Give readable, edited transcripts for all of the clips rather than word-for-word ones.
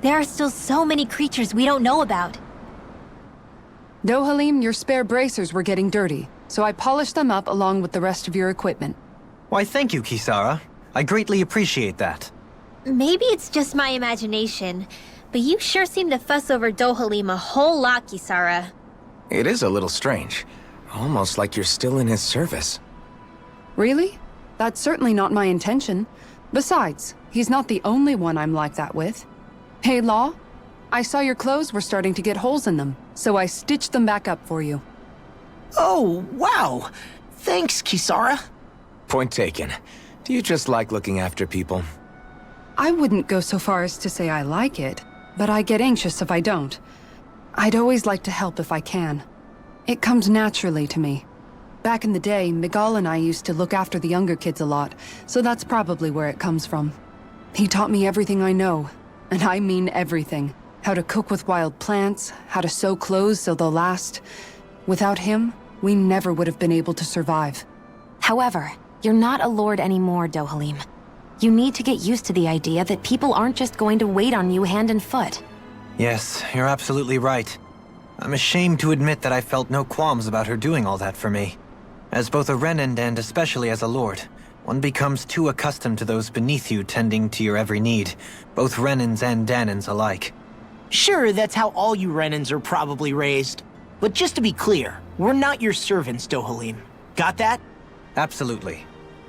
There are still so many creatures we don't know about. Dohalim, your spare bracers were getting dirty, so I polished them up along with the rest of your equipment. Why, thank you, Kisara. I greatly appreciate that. Maybe it's just my imagination, but you sure seem to fuss over Dohalim a whole lot, Kisara. It is a little strange. Almost like you're still in his service. Really? That's certainly not my intention. Besides, he's not the only one I'm like that with. Hey, Law, I saw your clothes were starting to get holes in them, so I stitched them back up for you. Oh, wow. Thanks, Kisara. Point taken. Do you just like looking after people? I wouldn't go so far as to say I like it, but I get anxious if I don't. I'd always like to help if I can. It comes naturally to me. Back in the day, Miguel and I used to look after the younger kids a lot, so that's probably where it comes from. He taught me everything I know, and I mean everything. How to cook with wild plants, how to sew clothes so they'll last. Without him, we never would have been able to survive. However, you're not a lord anymore, Dohalim. You need to get used to the idea that people aren't just going to wait on you hand and foot. Yes, you're absolutely right. I'm ashamed to admit that I felt no qualms about her doing all that for me. As both a Renan and especially as a lord, one becomes too accustomed to those beneath you tending to your every need, both Renans and Danans alike. Sure, that's how all you Renans are probably raised. But just to be clear, we're not your servants, Dohalim. Got that? Absolutely.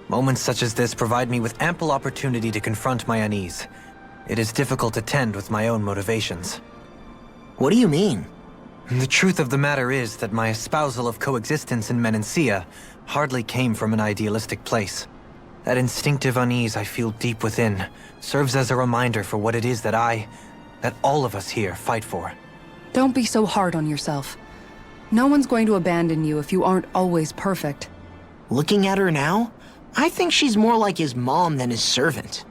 Moments such as this provide me with ample opportunity to confront my unease. It is difficult to tend with my own motivations. What do you mean? The truth of the matter is that my espousal of coexistence in Menancia hardly came from an idealistic place. That instinctive unease I feel deep within serves as a reminder for what it is that all of us here fight for. Don't be so hard on yourself. No one's going to abandon you if you aren't always perfect. Looking at her now, I think she's more like his mom than his servant.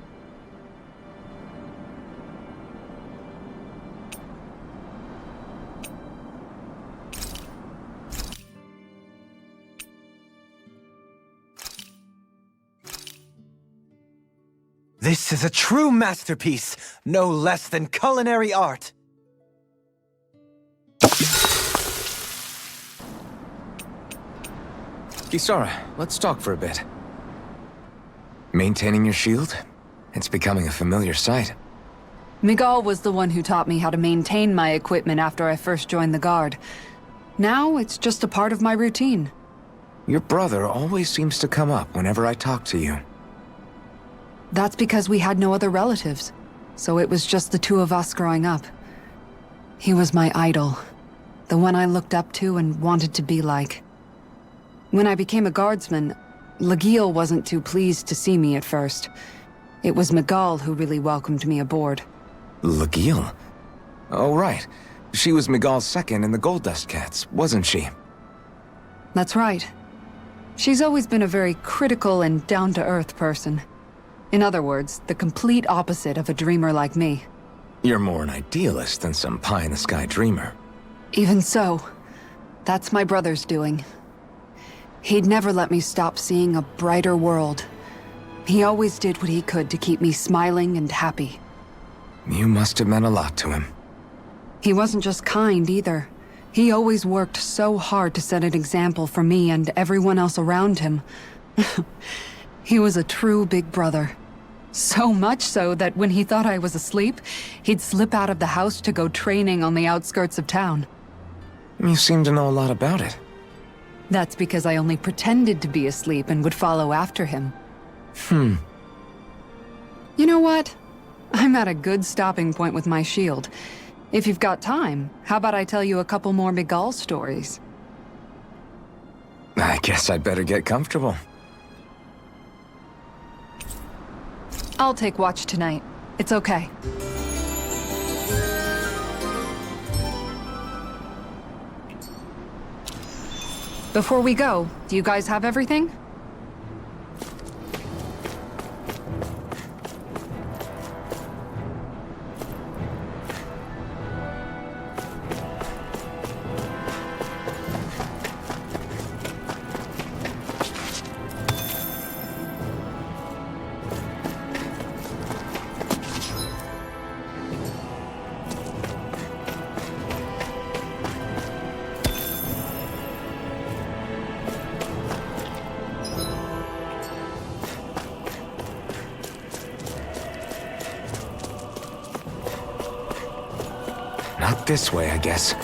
This is a true masterpiece, no less than culinary art. Kisara, let's talk for a bit. Maintaining your shield? It's becoming a familiar sight. Miguel was the one who taught me how to maintain my equipment after I first joined the Guard. Now, it's just a part of my routine. Your brother always seems to come up whenever I talk to you. That's because we had no other relatives, so it was just the two of us growing up. He was my idol, the one I looked up to and wanted to be like. When I became a guardsman, Lagiel wasn't too pleased to see me at first. It was Miguel who really welcomed me aboard. Lagiel? Oh, right. She was Miguel's second in the Gold Dust Cats, wasn't she? That's right. She's always been a very critical and down-to-earth person. In other words, the complete opposite of a dreamer like me. You're more an idealist than some pie-in-the-sky dreamer. Even so, that's my brother's doing. He'd never let me stop seeing a brighter world. He always did what he could to keep me smiling and happy. You must have meant a lot to him. He wasn't just kind, either. He always worked so hard to set an example for me and everyone else around him. He was a true big brother. So much so that when he thought I was asleep, he'd slip out of the house to go training on the outskirts of town. You seem to know a lot about it. That's because I only pretended to be asleep and would follow after him. You know what? I'm at a good stopping point with my shield. If you've got time, how about I tell you a couple more Miguel stories? I guess I'd better get comfortable. I'll take watch tonight. It's okay. Before we go, do you guys have everything? Not this way, I guess.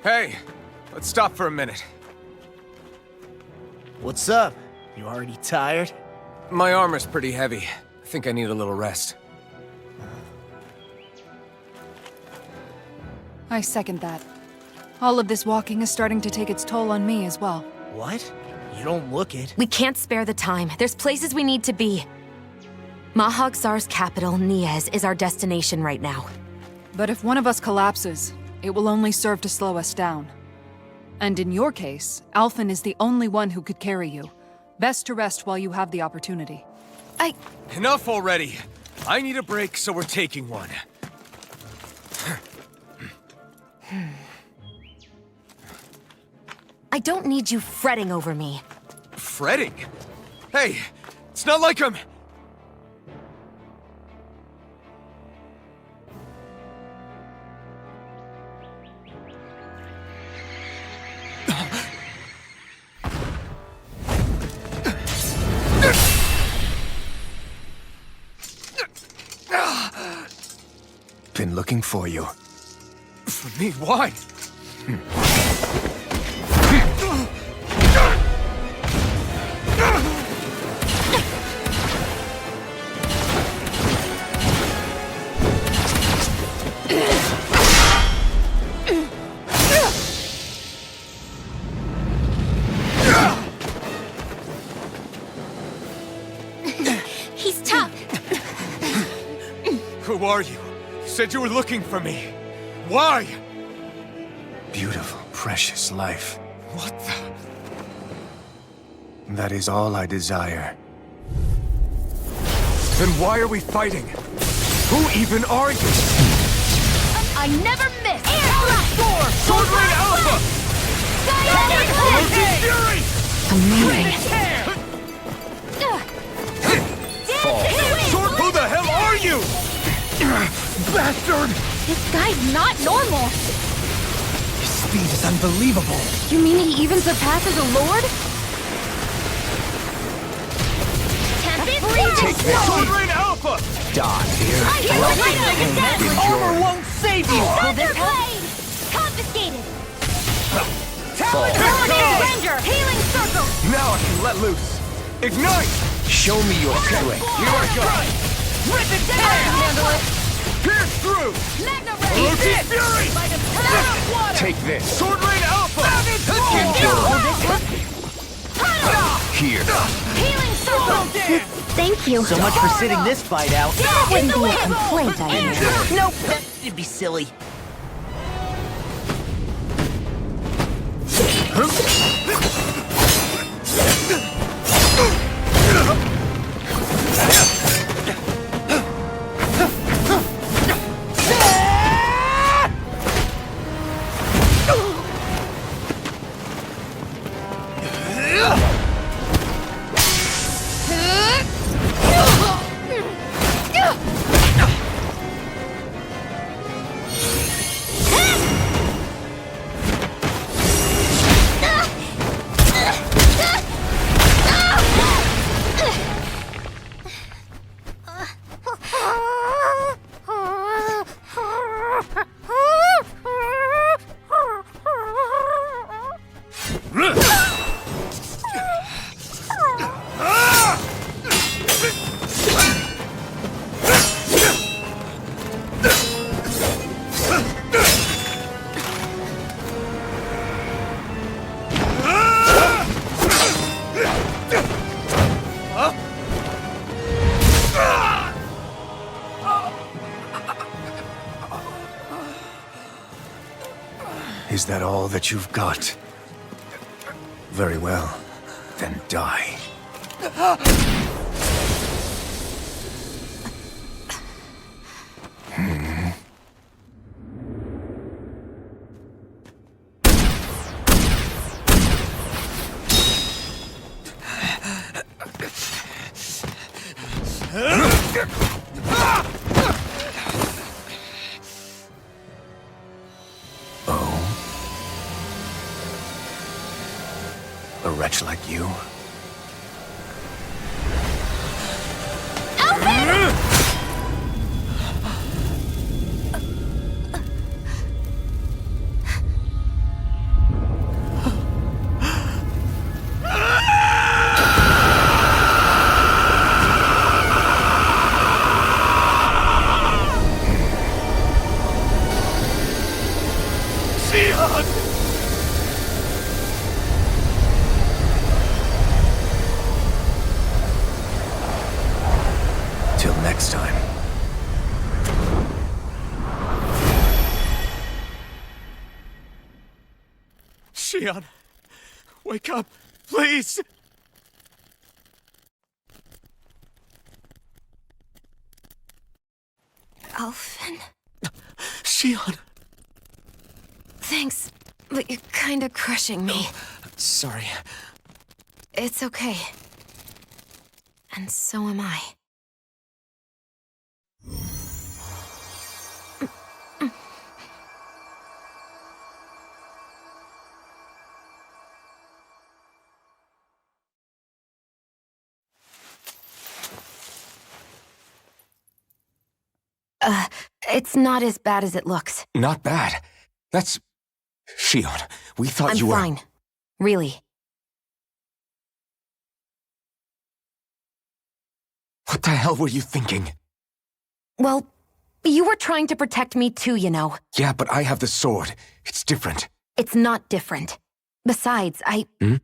Hey, let's stop for a minute. What's up? You already tired? My armor's pretty heavy. I think I need a little rest. I second that. All of this walking is starting to take its toll on me as well. What? You don't look it. We can't spare the time. There's places we need to be. Mahag Sar's capital, Niez, is our destination right now. But if one of us collapses, it will only serve to slow us down. And in your case, Alphen is the only one who could carry you. Best to rest while you have the opportunity. Enough already! I need a break, so we're taking one. I don't need you fretting over me. Fretting? Hey, it's not like I'm... Been looking for you. For me, why? He's tough. Who are you? You said you were looking for me. Why? Beautiful, precious life. What the... That is all I desire. Then why are we fighting? Who even are you? I never miss. Sword Rain Alpha! Elusive Fury! Amazing. Sword, who the hell are you? Bastard! This guy's not normal. His speed is unbelievable. You mean he even surpasses a lord? Take this! Sword Rain Alpha! Die here. Armor won't save you! Thunder blade! Confiscated! Fall! Surrender! Healing circle! Now I can let loose. Ignite! Show me your strength. Here I go! Rip it down! Pierce through! Magna Elusive Fury! Take this. Sword Rain Alpha! Here. Healing circle! Thank you. So much for sitting this fight out. That wouldn't be a complaint, I mean. Nope, that'd be silly. Is that all that you've got? Very well. Then die. A wretch like you? Till next time. Shion, wake up, please! Alphen? Shion! Thanks, but you're kinda crushing me. Sorry. It's okay. And so am I. It's not as bad as it looks. Not bad. That's... Shion, we thought I'm you were... fine. Really. What the hell were you thinking? Well, you were trying to protect me too, you know. Yeah, but I have the sword. It's different. It's not different. Besides, Hmm?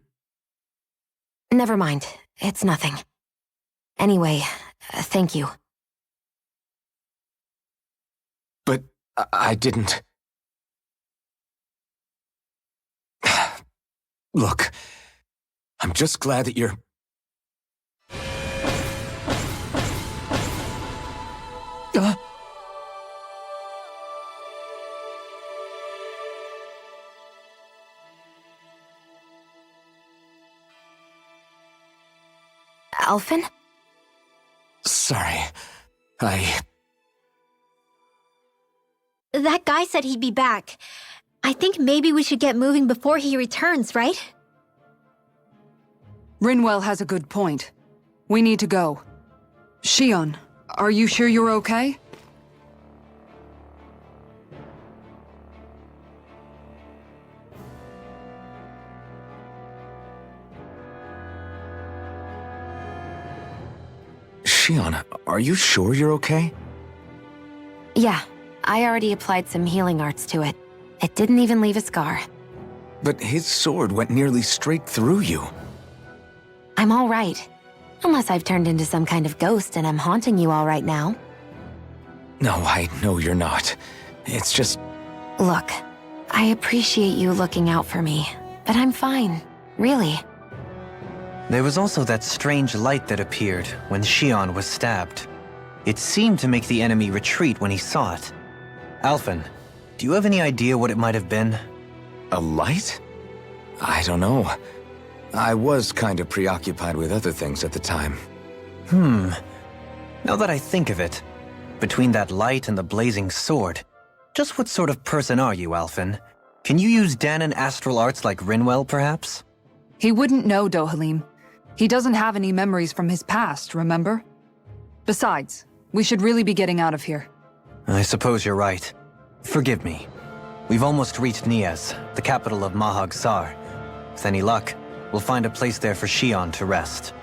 Never mind. It's nothing. Anyway, thank you. But I didn't... Look, I'm just glad that you're... Alphen? Sorry. That guy said he'd be back. I think maybe we should get moving before he returns, right? Rinwell has a good point. We need to go. Shion, are you sure you're okay? Shion, are you sure you're okay? Yeah, I already applied some healing arts to it. It didn't even leave a scar. But his sword went nearly straight through you. I'm all right. Unless I've turned into some kind of ghost and I'm haunting you all right now. No, I know you're not. It's just... Look, I appreciate you looking out for me, but I'm fine, really. There was also that strange light that appeared when Shion was stabbed. It seemed to make the enemy retreat when he saw it. Alphen, do you have any idea what it might have been? A light? I don't know. I was kind of preoccupied with other things at the time. Now that I think of it, between that light and the blazing sword, just what sort of person are you, Alphen? Can you use Danon astral arts like Rinwell, perhaps? He wouldn't know, Dohalim. He doesn't have any memories from his past, remember? Besides, we should really be getting out of here. I suppose you're right. Forgive me. We've almost reached Niez, the capital of Mahag Sar. With any luck, we'll find a place there for Shion to rest.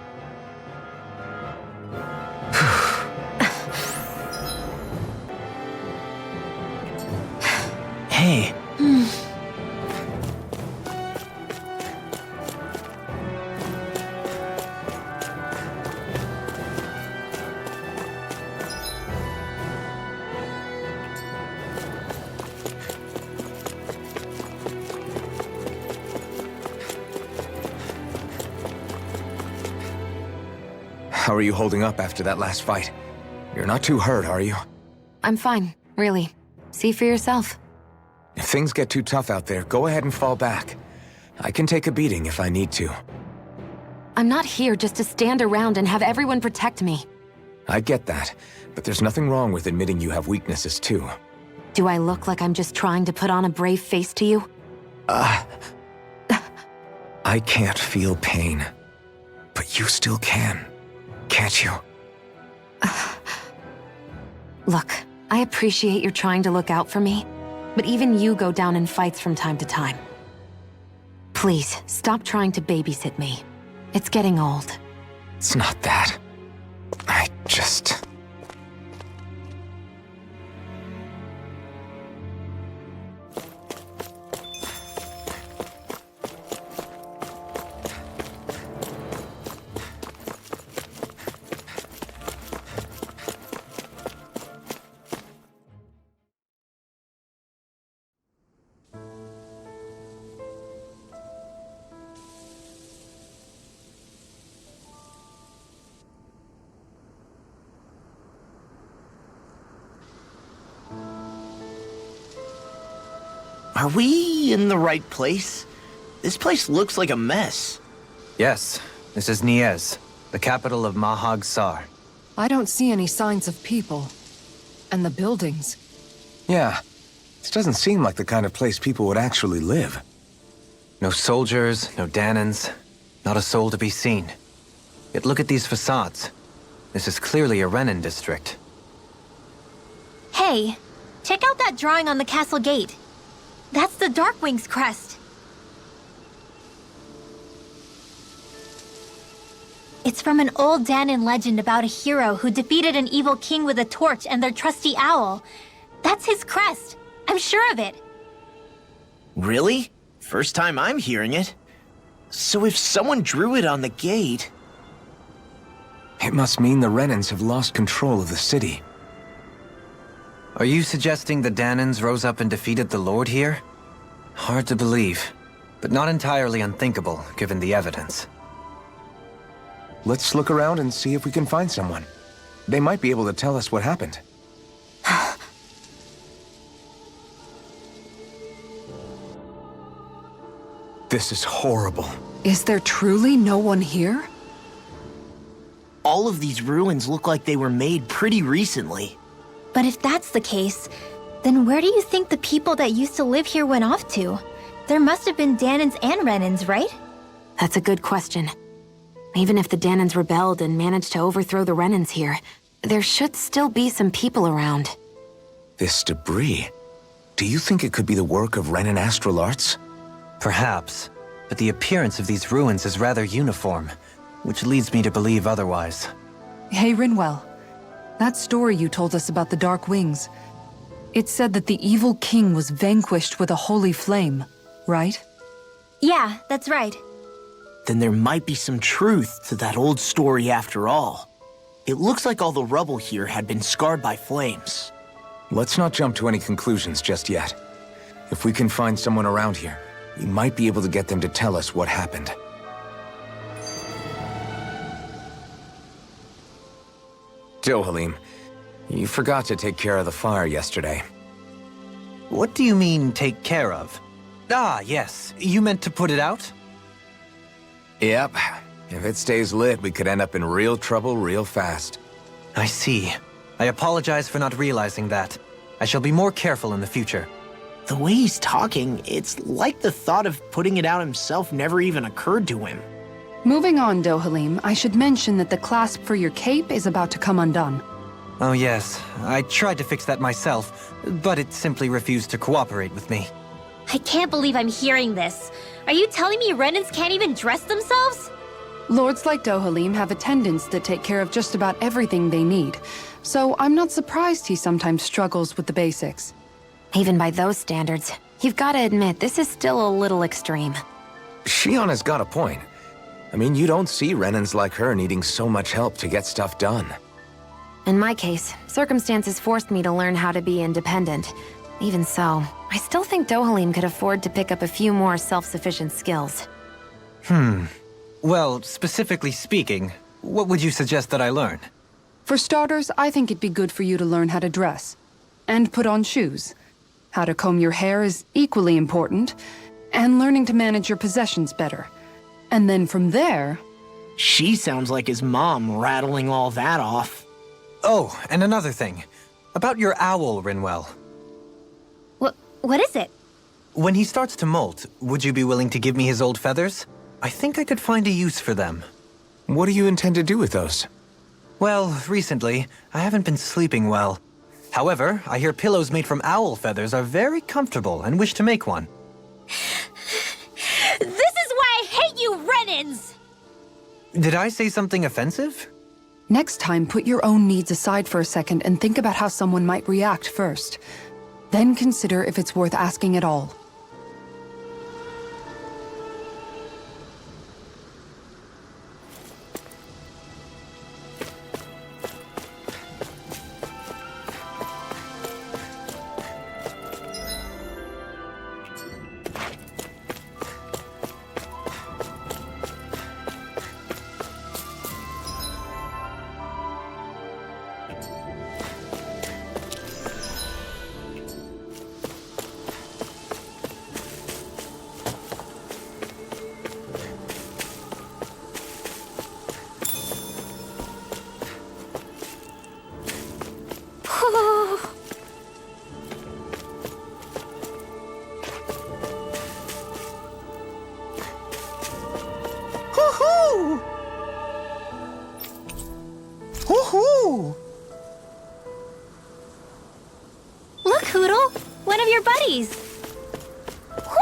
Hey. How are you holding up after that last fight? You're not too hurt, are you? I'm fine, really. See for yourself. If things get too tough out there, go ahead and fall back. I can take a beating if I need to. I'm not here just to stand around and have everyone protect me. I get that, but there's nothing wrong with admitting you have weaknesses too. Do I look like I'm just trying to put on a brave face to you? I can't feel pain. But you still can, can't you? Look, I appreciate you're trying to look out for me, but even you go down in fights from time to time. Please, stop trying to babysit me. It's getting old. It's not that. I just... Are we in the right place? This place looks like a mess. Yes, this is Niez, the capital of Mahag Sar. I don't see any signs of people. And the buildings. Yeah, this doesn't seem like the kind of place people would actually live. No soldiers, no Danons, not a soul to be seen. Yet look at these facades. This is clearly a Renan district. Hey, check out that drawing on the castle gate. That's the Darkwing's crest. It's from an old Danon legend about a hero who defeated an evil king with a torch and their trusty owl. That's his crest. I'm sure of it. Really? First time I'm hearing it. So if someone drew it on the gate... It must mean the Renans have lost control of the city. Are you suggesting the Danons rose up and defeated the Lord here? Hard to believe, but not entirely unthinkable, given the evidence. Let's look around and see if we can find someone. They might be able to tell us what happened. This is horrible. Is there truly no one here? All of these ruins look like they were made pretty recently. But if that's the case, then where do you think the people that used to live here went off to? There must have been Danons and Renans, right? That's a good question. Even if the Danons rebelled and managed to overthrow the Renans here, there should still be some people around. This debris. Do you think it could be the work of Renan astral arts? Perhaps, but the appearance of these ruins is rather uniform, which leads me to believe otherwise. Hey, Rinwell. That story you told us about the Dark Wings. It said that the evil king was vanquished with a holy flame, right? Yeah, that's right. then there might be some truth to that old story after all. It looks like all the rubble here had been scarred by flames. Let's not jump to any conclusions just yet. If we can find someone around here, we might be able to get them to tell us what happened. Dohalim, you forgot to take care of the fire yesterday. What do you mean, take care of? Ah, yes. You meant to put it out? Yep. If it stays lit, we could end up in real trouble real fast. I see. I apologize for not realizing that. I shall be more careful in the future. The way he's talking, it's like the thought of putting it out himself never even occurred to him. Moving on, Dohalim, I should mention that the clasp for your cape is about to come undone. Oh yes, I tried to fix that myself, but it simply refused to cooperate with me. I can't believe I'm hearing this. Are you telling me Renans can't even dress themselves? Lords like Dohalim have attendants that take care of just about everything they need, so I'm not surprised he sometimes struggles with the basics. Even by those standards, you've got to admit this is still a little extreme. Shionna's got a point. I mean, you don't see Renans like her needing so much help to get stuff done. In my case, circumstances forced me to learn how to be independent. Even so, I still think Dohalim could afford to pick up a few more self-sufficient skills. Well, specifically speaking, what would you suggest that I learn? For starters, I think it'd be good for you to learn how to dress. And put on shoes. How to comb your hair is equally important. And learning to manage your possessions better. And then from there... She sounds like his mom rattling all that off. Oh, and another thing. About your owl, Rinwell. What is it? When he starts to molt, would you be willing to give me his old feathers? I think I could find a use for them. What do you intend to do with those? Well, recently, I haven't been sleeping well. However, I hear pillows made from owl feathers are very comfortable and wish to make one. This is why I hate you, Renans! Did I say something offensive? Next time, put your own needs aside for a second and think about how someone might react first. Then consider if it's worth asking at all. Woohoo! Woohoo! Look, Hootle! One of your buddies! Woo!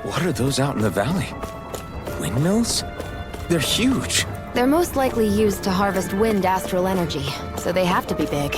What are those out in the valley? Windmills? They're huge. They're most likely used to harvest wind astral energy, so they have to be big.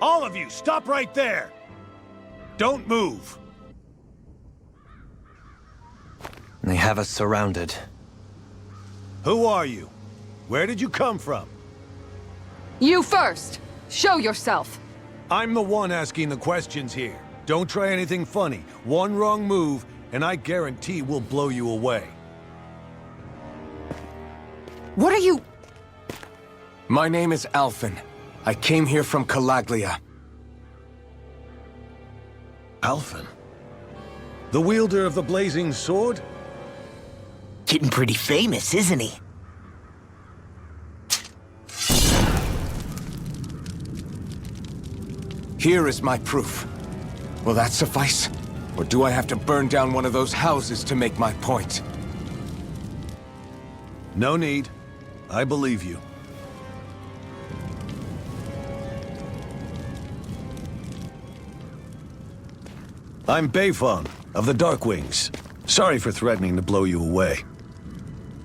All of you, stop right there! Don't move! They have us surrounded. Who are you? Where did you come from? You first! Show yourself! I'm the one asking the questions here. Don't try anything funny. One wrong move, and I guarantee we'll blow you away. What are you... My name is Alphen. I came here from Calaglia. Alphen? The wielder of the blazing sword? Getting pretty famous, isn't he? Here is my proof. Will that suffice? Or do I have to burn down one of those houses to make my point? No need. I believe you. I'm Baefon, of the Darkwings. Sorry for threatening to blow you away.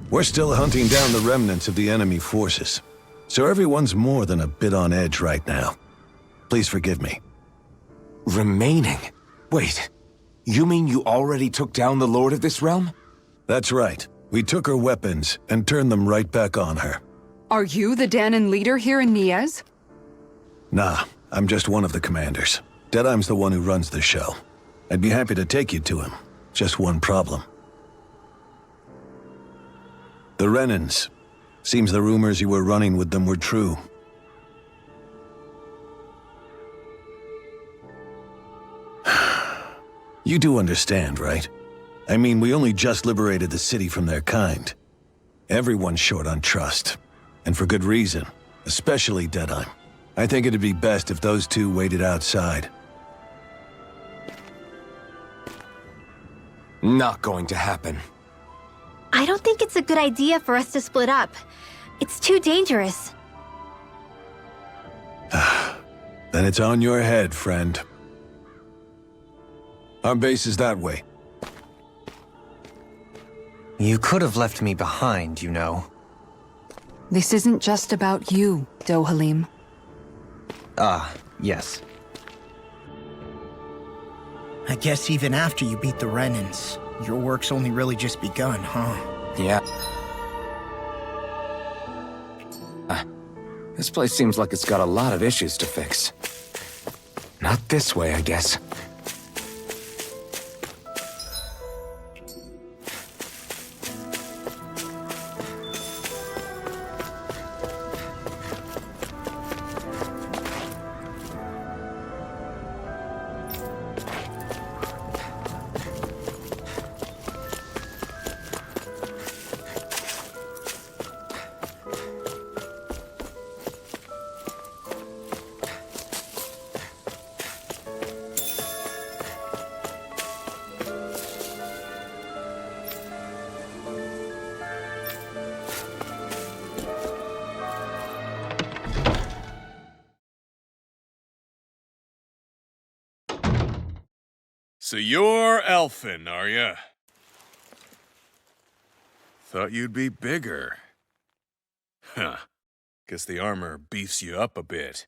We're still hunting down the remnants of the enemy forces, so everyone's more than a bit on edge right now. Please forgive me. Remaining? Wait, you mean you already took down the Lord of this realm? That's right. We took her weapons and turned them right back on her. Are you the Danon leader here in Niez? Nah, I'm just one of the commanders. Deadeye's the one who runs the show. I'd be happy to take you to him. Just one problem. The Renans. Seems the rumors you were running with them were true. You do understand, right? I mean, we only just liberated the city from their kind. Everyone's short on trust. And for good reason. Especially Deadeye. I think it'd be best if those two waited outside. Not going to happen. I don't think it's a good idea for us to split up. It's too dangerous. Then it's on your head, friend. Our base is that way. You could have left me behind, you know. This isn't just about you, Dohalim. Ah, yes. I guess even after you beat the Renans, your work's only really just begun, huh? Yeah. This place seems like it's got a lot of issues to fix. Not this way, I guess. So you're Alphen, are ya? Thought you'd be bigger. Huh. Guess the armor beefs you up a bit.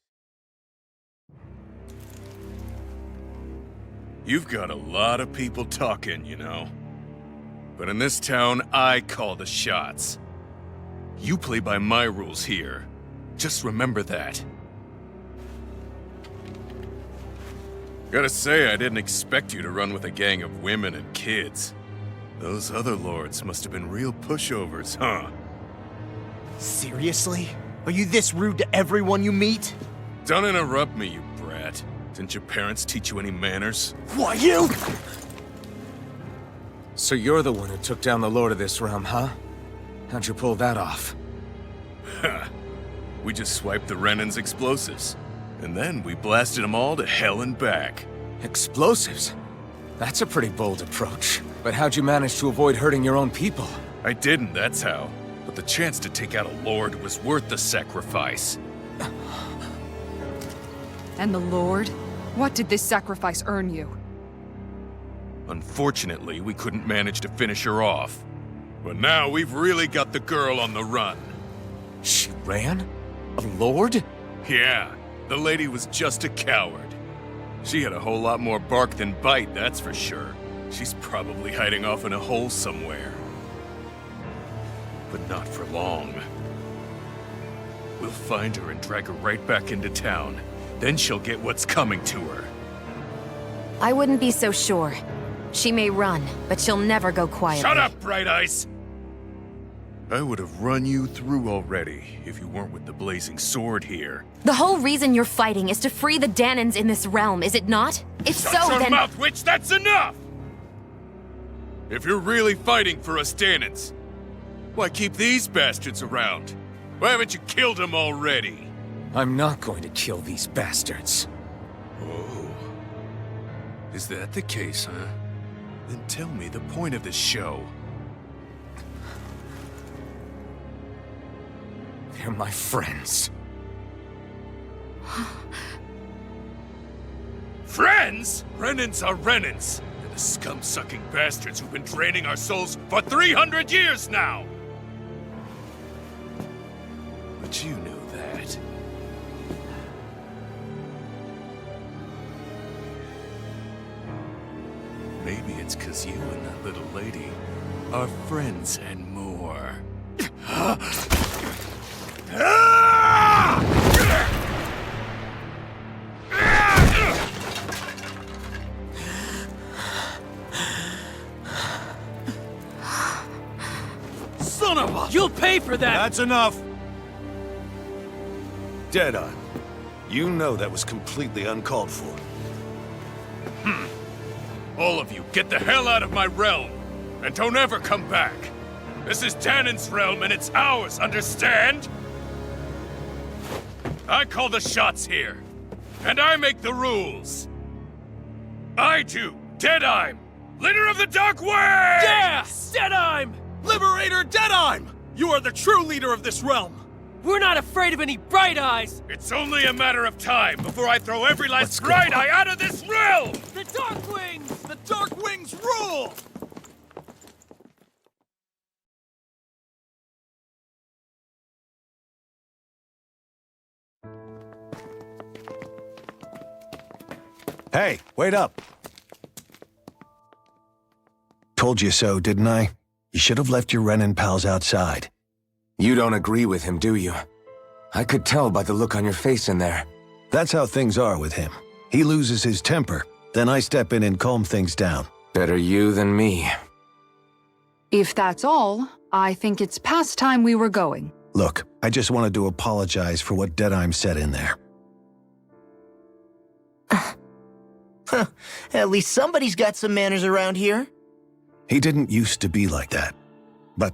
You've got a lot of people talking, you know. But in this town, I call the shots. You play by my rules here. Just remember that. Gotta say, I didn't expect you to run with a gang of women and kids. Those other lords must have been real pushovers, huh? Seriously? Are you this rude to everyone you meet? Don't interrupt me, you brat. Didn't your parents teach you any manners? Why, you? So you're the one who took down the Lord of this realm, huh? How'd you pull that off? Ha! We just swiped the Renan's explosives. And then we blasted them all to hell and back. Explosives? That's a pretty bold approach. But how'd you manage to avoid hurting your own people? I didn't, that's how. But the chance to take out a lord was worth the sacrifice. And the Lord? What did this sacrifice earn you? Unfortunately, we couldn't manage to finish her off. But now we've really got the girl on the run. She ran? A lord? Yeah, the lady was just a coward. She had a whole lot more bark than bite, that's for sure. She's probably hiding off in a hole somewhere. But not for long. We'll find her and drag her right back into town. Then she'll get what's coming to her. I wouldn't be so sure. She may run, but she'll never go quietly. Shut up, Bright Eyes! I would have run you through already if you weren't with the blazing sword here. The whole reason you're fighting is to free the Danons in this realm, is it not? If Shut so, your then... mouth, witch! That's enough! If you're really fighting for us Danons, why keep these bastards around? Why haven't you killed them already? I'm not going to kill these bastards. Oh. Is that the case, huh? Then tell me the point of the show. They're my friends. Friends? Renans are Renans. They're the scum-sucking bastards who've been draining our souls for 300 years now! But you knew that. Maybe it's 'cause you and that little lady are friends and more. Son of a... You'll pay for that! That's enough! Deadeye, you know that was completely uncalled for. All of you, get the hell out of my realm! And don't ever come back! This is Danon's realm and it's ours, understand? I call the shots here. And I make the rules. I do, Deadeye, leader of the Dark Wings! Yeah! Deadeye! Liberator Deadeye! You are the true leader of this realm! We're not afraid of any Bright Eyes! It's only a matter of time before I throw every last Bright Eye out of this realm! The Dark Wings! The Dark Wings rule! Hey, wait up! Told you so, didn't I? You should have left your Renan pals outside. You don't agree with him, do you? I could tell by the look on your face in there. That's how things are with him. He loses his temper, then I step in and calm things down. Better you than me. If that's all, I think it's past time we were going. Look, I just wanted to apologize for what Deadeye said in there. At least somebody's got some manners around here. He didn't used to be like that. But,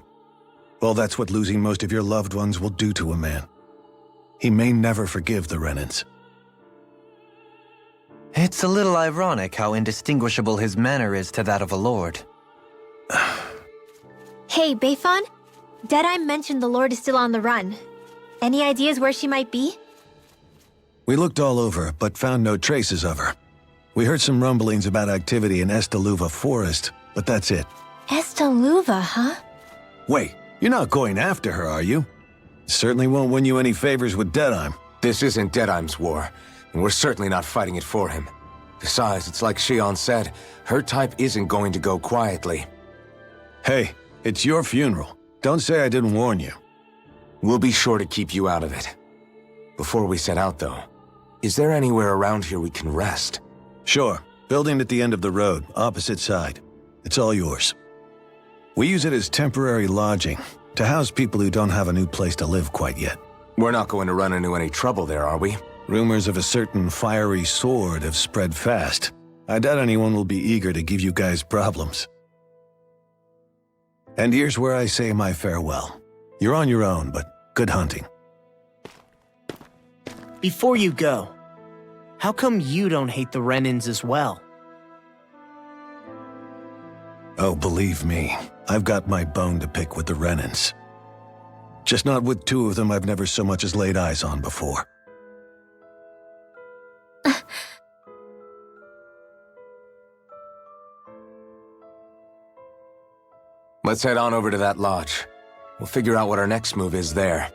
well, that's what losing most of your loved ones will do to a man. He may never forgive the Renans. It's a little ironic how indistinguishable his manner is to that of a lord. Hey, Baefon? Deadeye mentioned the Lord is still on the run. Any ideas where she might be? We looked all over, but found no traces of her. We heard some rumblings about activity in Estaluva Forest, but that's it. Estaluva, huh? Wait, you're not going after her, are you? Certainly won't win you any favors with Deadeye. This isn't Deadeye's war, and we're certainly not fighting it for him. Besides, it's like Shion said, her type isn't going to go quietly. Hey, it's your funeral. Don't say I didn't warn you. We'll be sure to keep you out of it. Before we set out, though, is there anywhere around here we can rest? Sure. Building at the end of the road, opposite side. It's all yours. We use it as temporary lodging, to house people who don't have a new place to live quite yet. We're not going to run into any trouble there, are we? Rumors of a certain fiery sword have spread fast. I doubt anyone will be eager to give you guys problems. And here's where I say my farewell. You're on your own, but good hunting. Before you go, how come you don't hate the Renans as well? Oh, believe me, I've got my bone to pick with the Renans. Just not with two of them I've never so much as laid eyes on before. Let's head on over to that lodge. We'll figure out what our next move is there.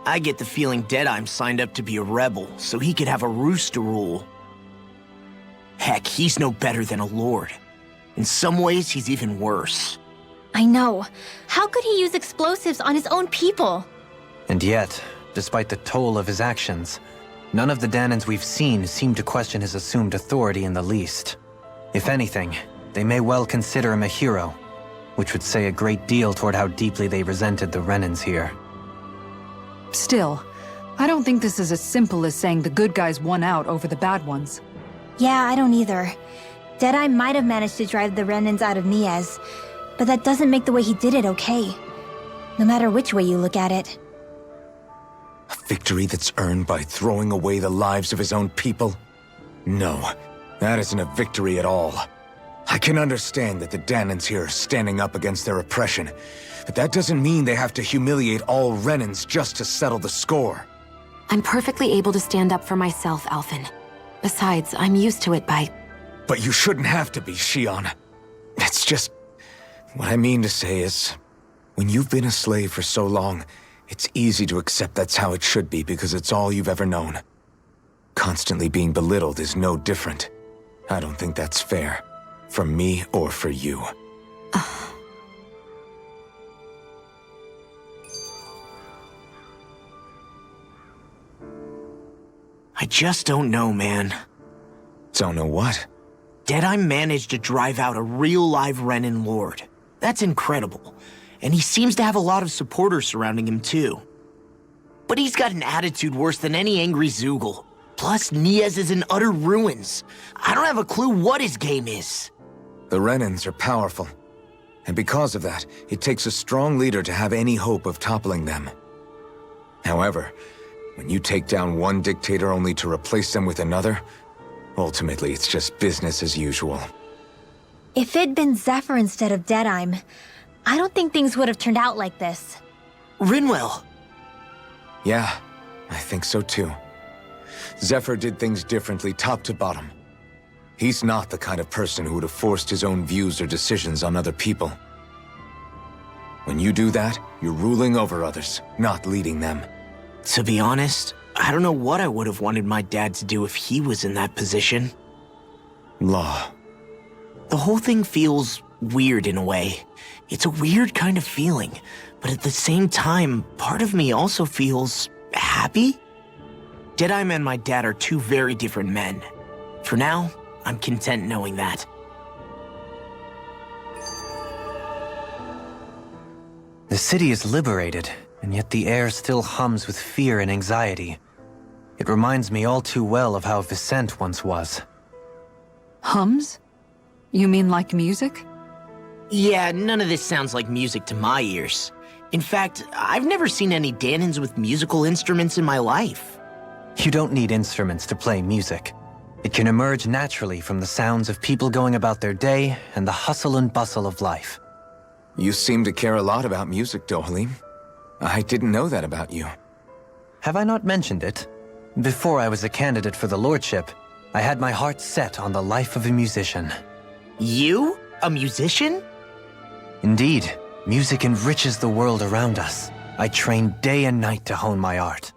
I get the feeling Deadeye signed up to be a rebel so he could have a roost to rule. Heck, he's no better than a lord. In some ways, he's even worse. I know. How could he use explosives on his own people? And yet, despite the toll of his actions. None of the Danans we've seen seem to question his assumed authority in the least. If anything, they may well consider him a hero, which would say a great deal toward how deeply they resented the Renans here. Still, I don't think this is as simple as saying the good guys won out over the bad ones. Yeah, I don't either. Deadeye might have managed to drive the Renans out of Niaz, but that doesn't make the way he did it okay. No matter which way you look at it. A victory that's earned by throwing away the lives of his own people? No, that isn't a victory at all. I can understand that the Danans here are standing up against their oppression, but that doesn't mean they have to humiliate all Renans just to settle the score. I'm perfectly able to stand up for myself, Alphen. Besides, I'm used to it by... But you shouldn't have to be, Shion. It's just... What I mean to say is, when you've been a slave for so long, it's easy to accept that's how it should be because it's all you've ever known. Constantly being belittled is no different. I don't think that's fair. For me or for you. I just don't know, man. Don't know what? Deadeye managed to drive out a real live Renan Lord. That's incredible. And he seems to have a lot of supporters surrounding him too. But he's got an attitude worse than any angry Zoogle. Plus, Niaz is in utter ruins. I don't have a clue what his game is. The Renans are powerful. And because of that, it takes a strong leader to have any hope of toppling them. However, when you take down one dictator only to replace them with another, ultimately it's just business as usual. If it'd been Zephyr instead of Deadeye, I don't think things would have turned out like this. Rinwell! Yeah, I think so too. Zephyr did things differently top to bottom. He's not the kind of person who would have forced his own views or decisions on other people. When you do that, you're ruling over others, not leading them. To be honest, I don't know what I would have wanted my dad to do if he was in that position. Law. The whole thing feels weird in a way. It's a weird kind of feeling, but at the same time, part of me also feels happy. Deadeye and my dad are two very different men. For now, I'm content knowing that. The city is liberated, and yet the air still hums with fear and anxiety. It reminds me all too well of how Vicente once was. Hums? You mean like music? Yeah, none of this sounds like music to my ears. In fact, I've never seen any Danans with musical instruments in my life. You don't need instruments to play music. It can emerge naturally from the sounds of people going about their day and the hustle and bustle of life. You seem to care a lot about music, Dohalim. I didn't know that about you. Have I not mentioned it? Before I was a candidate for the lordship, I had my heart set on the life of a musician. You? A musician? Indeed, music enriches the world around us. I trained day and night to hone my art.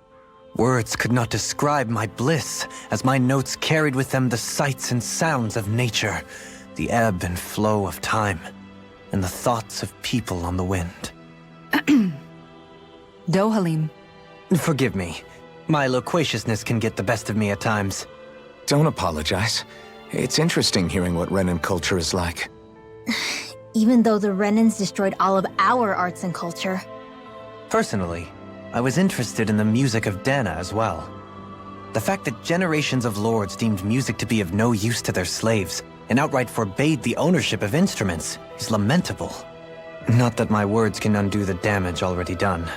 Words could not describe my bliss, as my notes carried with them the sights and sounds of nature, the ebb and flow of time, and the thoughts of people on the wind. Dohalim. Forgive me. My loquaciousness can get the best of me at times. Don't apologize. It's interesting hearing what Renan culture is like. Even though the Renans destroyed all of our arts and culture. Personally, I was interested in the music of Dana as well. The fact that generations of lords deemed music to be of no use to their slaves and outright forbade the ownership of instruments is lamentable. Not that my words can undo the damage already done.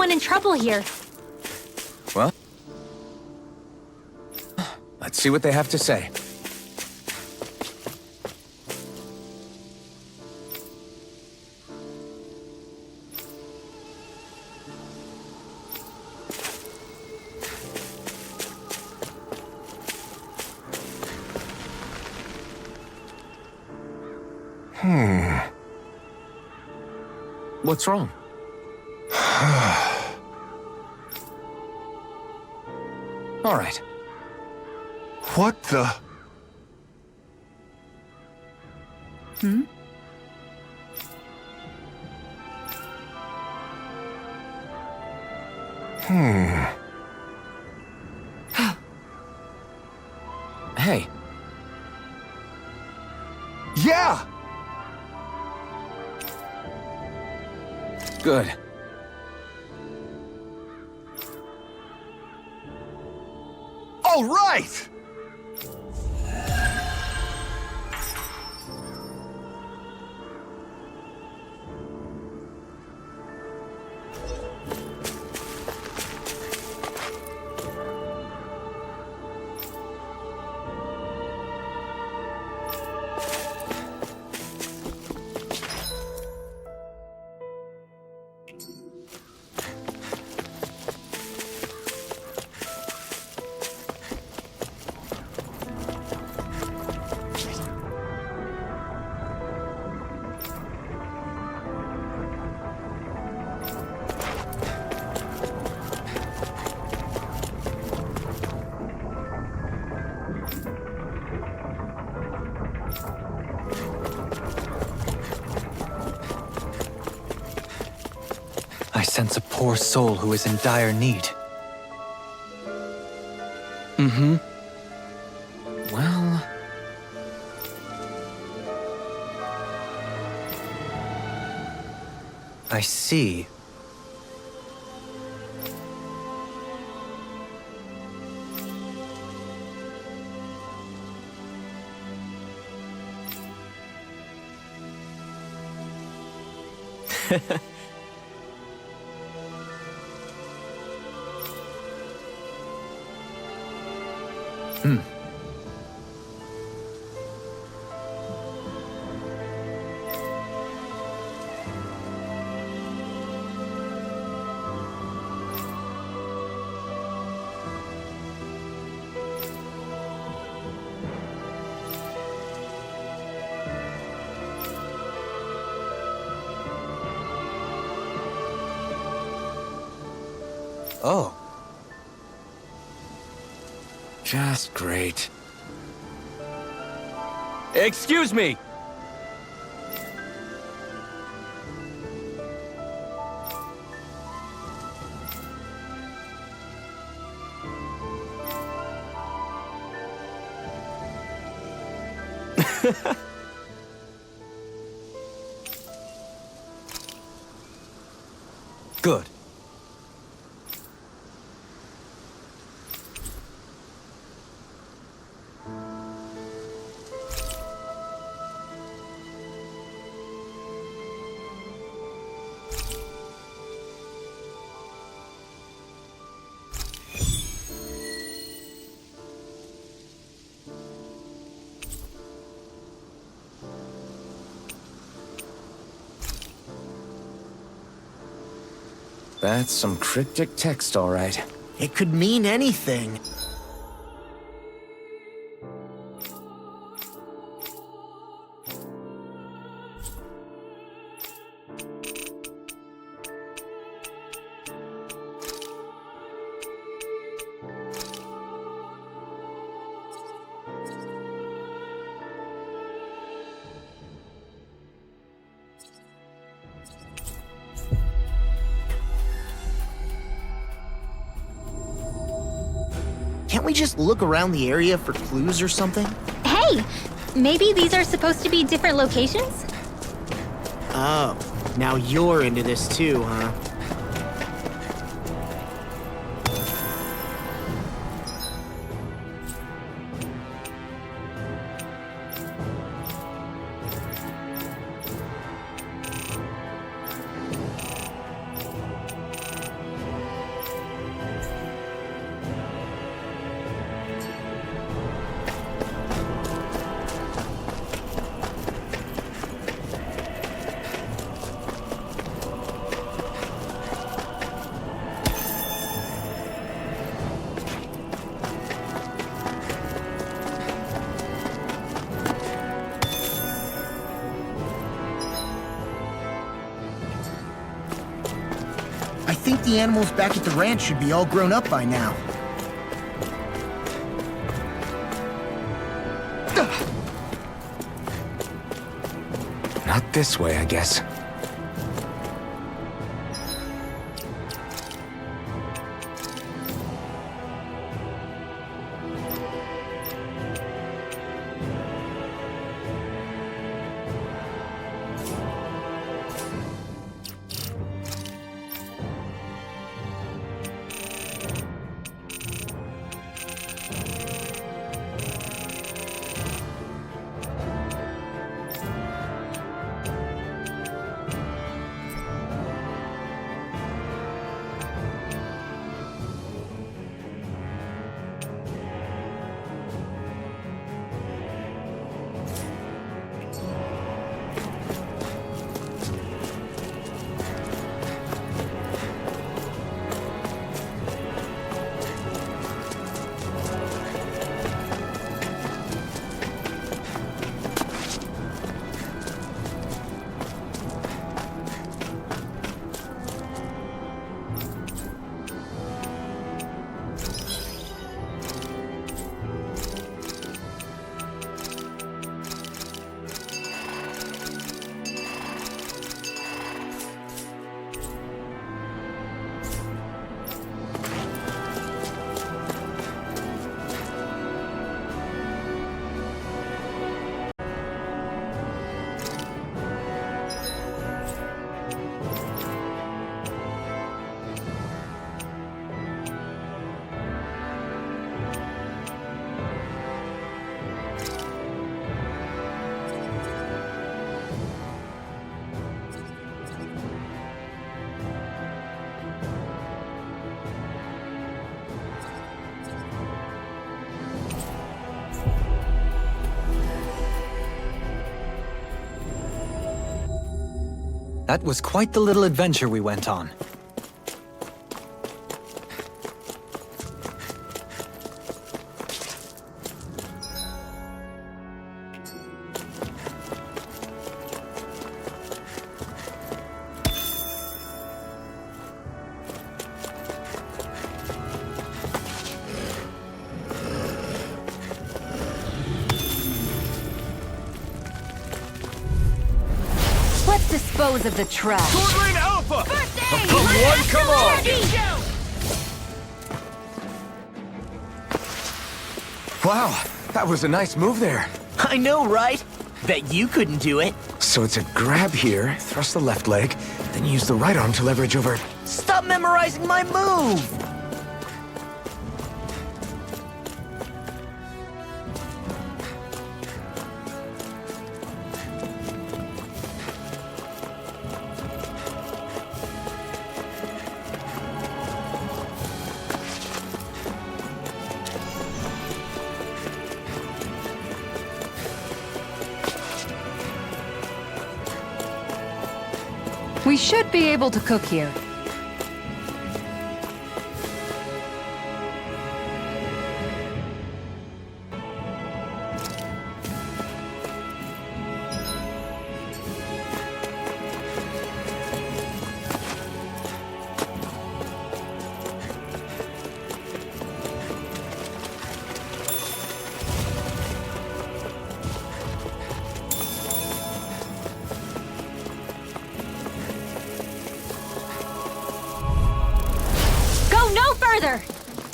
anyone in trouble here. Well, let's see what they have to say. What's wrong? All right. What the? Hey, Yeah! good. All right! I sense a poor soul who is in dire need. Well, I see. Oh. just great. Excuse me! Good. That's some cryptic text, all right. It could mean anything. Can't we just look around the area for clues or something? Hey! Maybe these are supposed to be different locations? Oh, now you're into this too, huh? the animals back at the ranch should be all grown up by now. Not this way, I guess. That was quite the little adventure we went on. Let's dispose of the trash. Swordlane Alpha! Come one, come on! Wow, that was a nice move there. I know, right? Bet you couldn't do it. So it's a grab here, thrust the left leg, then use the right arm to leverage over. Stop memorizing my move! We should be able to cook here.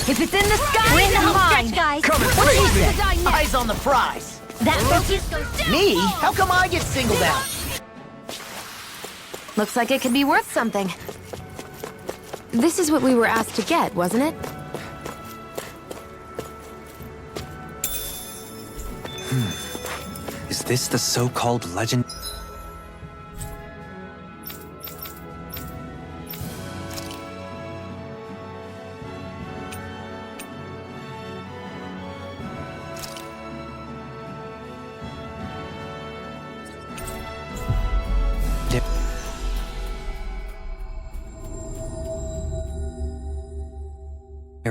If it's in the sky, We're in the it's home mine. stretch, guys. Coming Who for wants you to die then. next? Eyes on the prize. That focus goes down. Me? How come I get singled out? Looks like it could be worth something. This is what we were asked to get, wasn't it? Is this the so-called legend?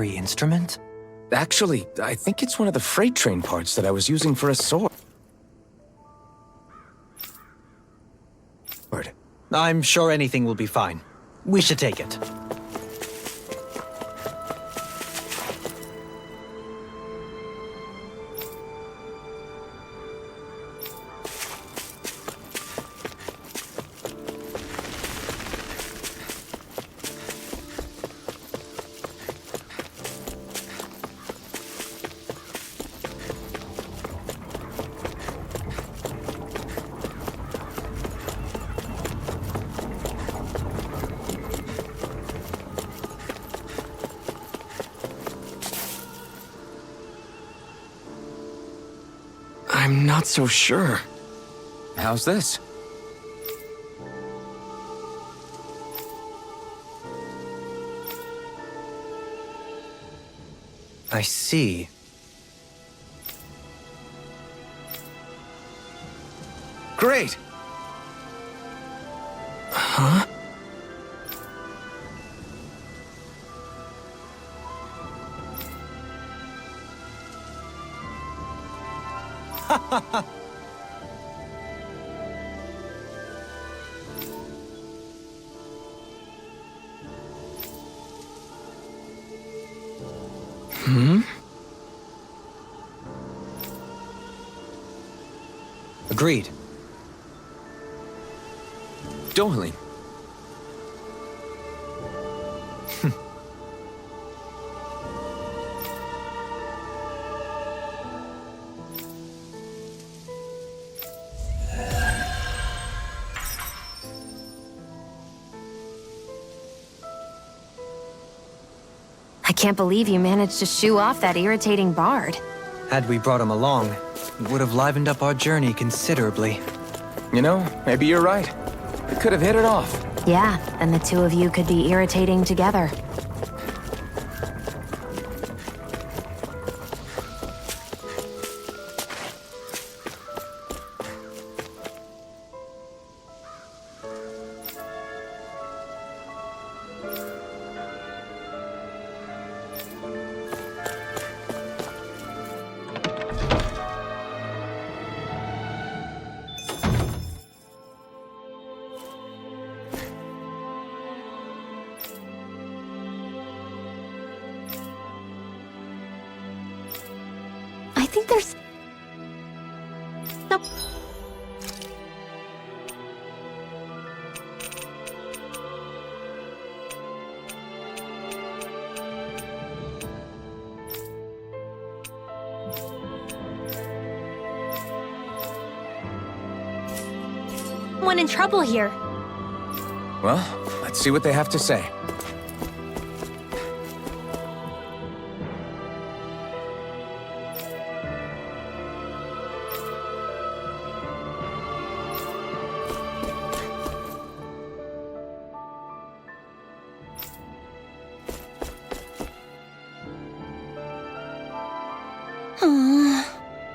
Instrument? Actually, I think it's one of the freight train parts that I was using for a sword. I'm sure anything will be fine. We should take it. I'm not so sure. How's this? I see. Great! Huh? Hmm? Agreed. Darling. I can't believe you managed to shoo off that irritating bard. Had we brought him along, it would have livened up our journey considerably. You know, maybe you're right. We could have hit it off. Yeah, and the two of you could be irritating together. I think there's... Nope. One in trouble here. Well, let's see what they have to say.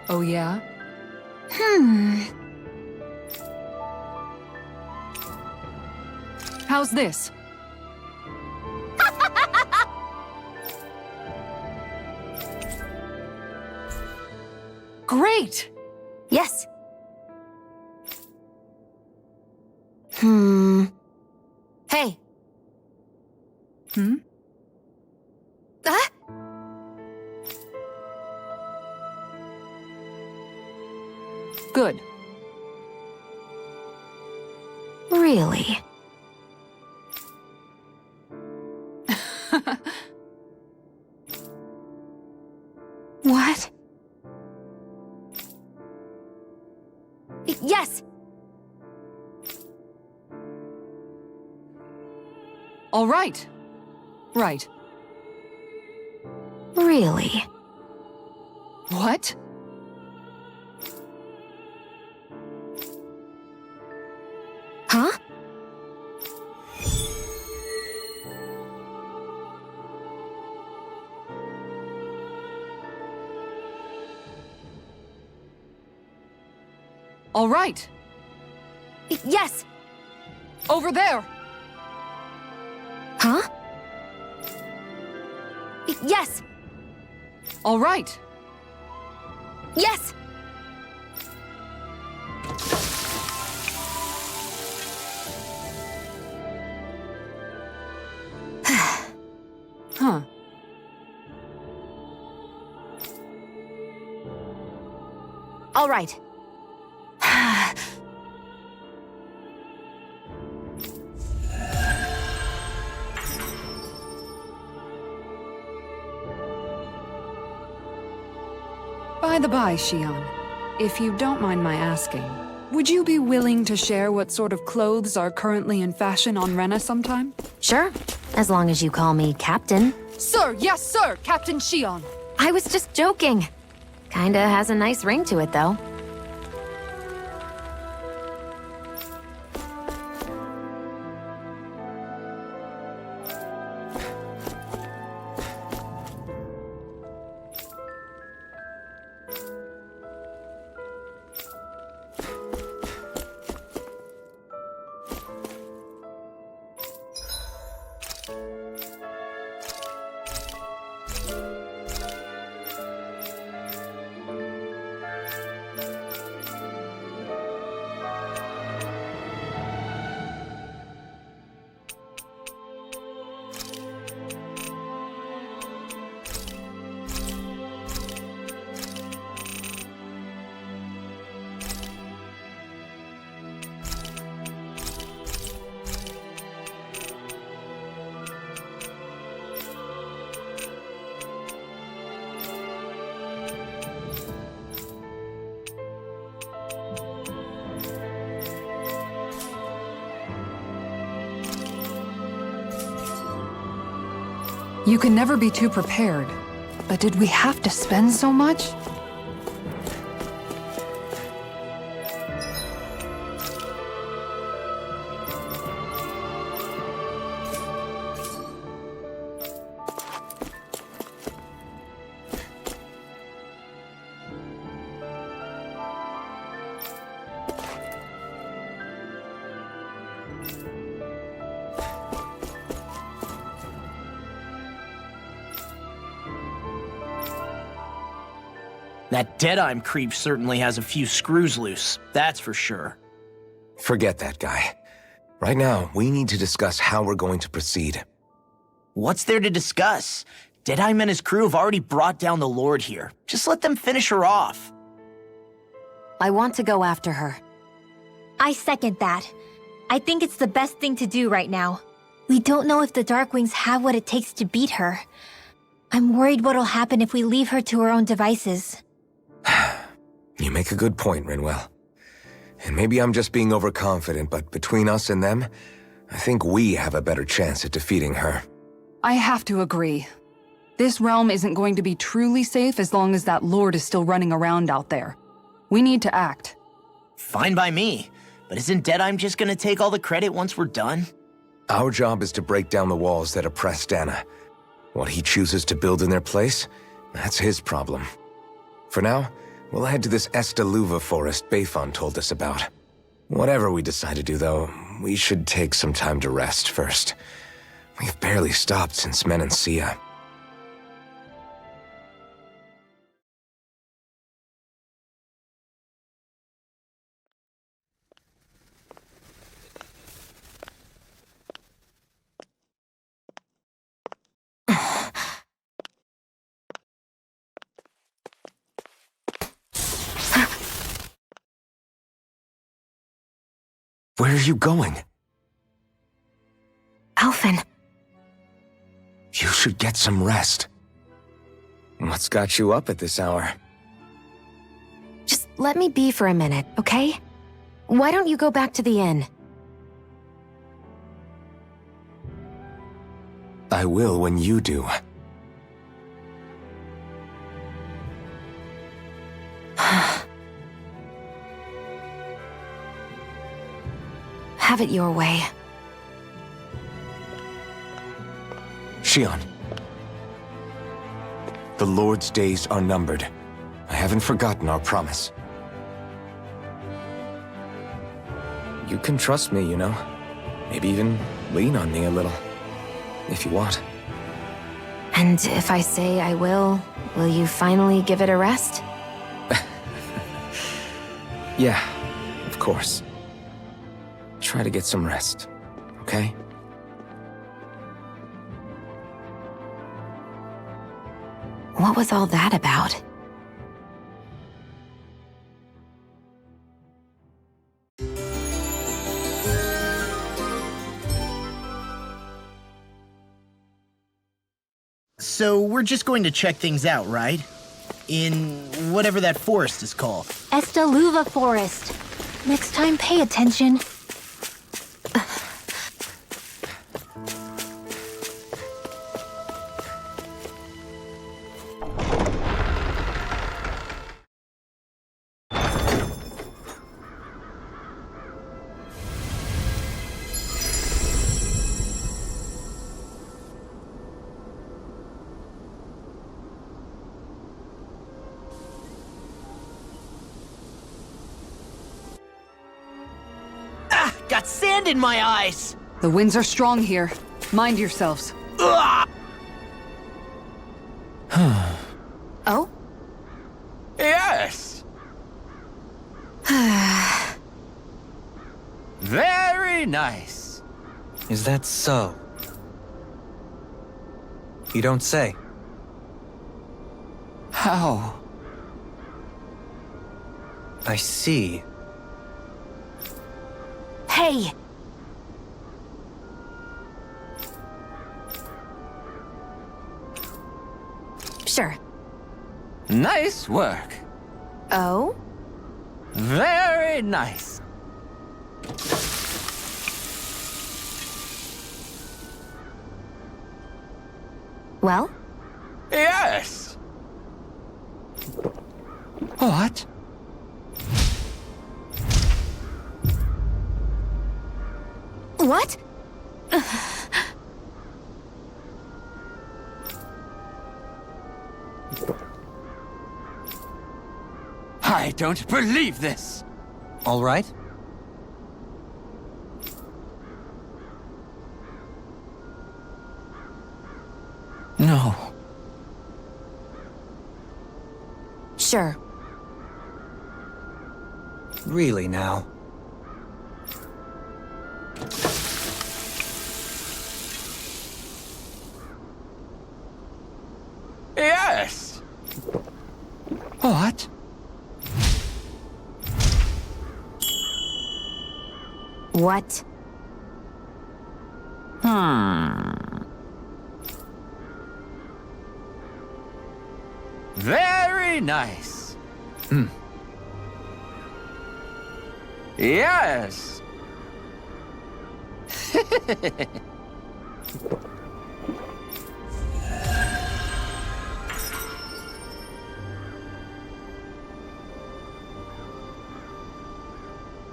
Oh yeah? How's this? Great! Yes. Hey. Ah? Good. Really? What? Yes! All right. Right. Really? What? Huh? All right. Yes! Over there! Huh? Yes! All right. Yes! Huh. All right. By the by, Shion, if you don't mind my asking, would you be willing to share what sort of clothes are currently in fashion on Rena sometime? Sure. As long as you call me Captain. Sir, yes, sir, Captain Shion. I was just joking. Kinda has a nice ring to it, though. You can never be too prepared. But did we have to spend so much? That Deadeye creep certainly has a few screws loose, that's for sure. Forget that guy. Right now, we need to discuss how we're going to proceed. What's there to discuss? Deadeye and his crew have already brought down the Lord here. Just let them finish her off. I want to go after her. I second that. I think it's the best thing to do right now. We don't know if the Darkwings have what it takes to beat her. I'm worried what'll happen if we leave her to her own devices. You make a good point, Rinwell. And maybe I'm just being overconfident, but between us and them, I think we have a better chance at defeating her. I have to agree. This realm isn't going to be truly safe as long as that Lord is still running around out there. We need to act. Fine by me. But isn't Deadeye just gonna take all the credit once we're done? Our job is to break down the walls that oppress Dana. What he chooses to build in their place, that's his problem. For now, we'll head to this Estaluva forest Baefon told us about. Whatever we decide to do, though, we should take some time to rest first. We've barely stopped since Menancia. Where are you going? Alphen. You should get some rest. What's got you up at this hour? Just let me be for a minute, okay? Why don't you go back to the inn? I will when you do. Have it your way. Shion. The Lord's days are numbered. I haven't forgotten our promise. You can trust me, you know. Maybe even lean on me a little. If you want. And if I say I will you finally give it a rest? Yeah, of course. Try to get some rest, okay? What was all that about? So we're just going to check things out, right? In whatever that forest is called. Estaluva Forest. Next time, pay attention. Got sand in my eyes! The winds are strong here. Mind yourselves. Ugh! Very nice. Is that so? You don't say. How? I see. Hey! Sure. Nice work. Oh? Very nice. Well? Yes. What? What? I don't believe this. All right? No. Sure. Really now. Yes. What? What? Very nice. Yes.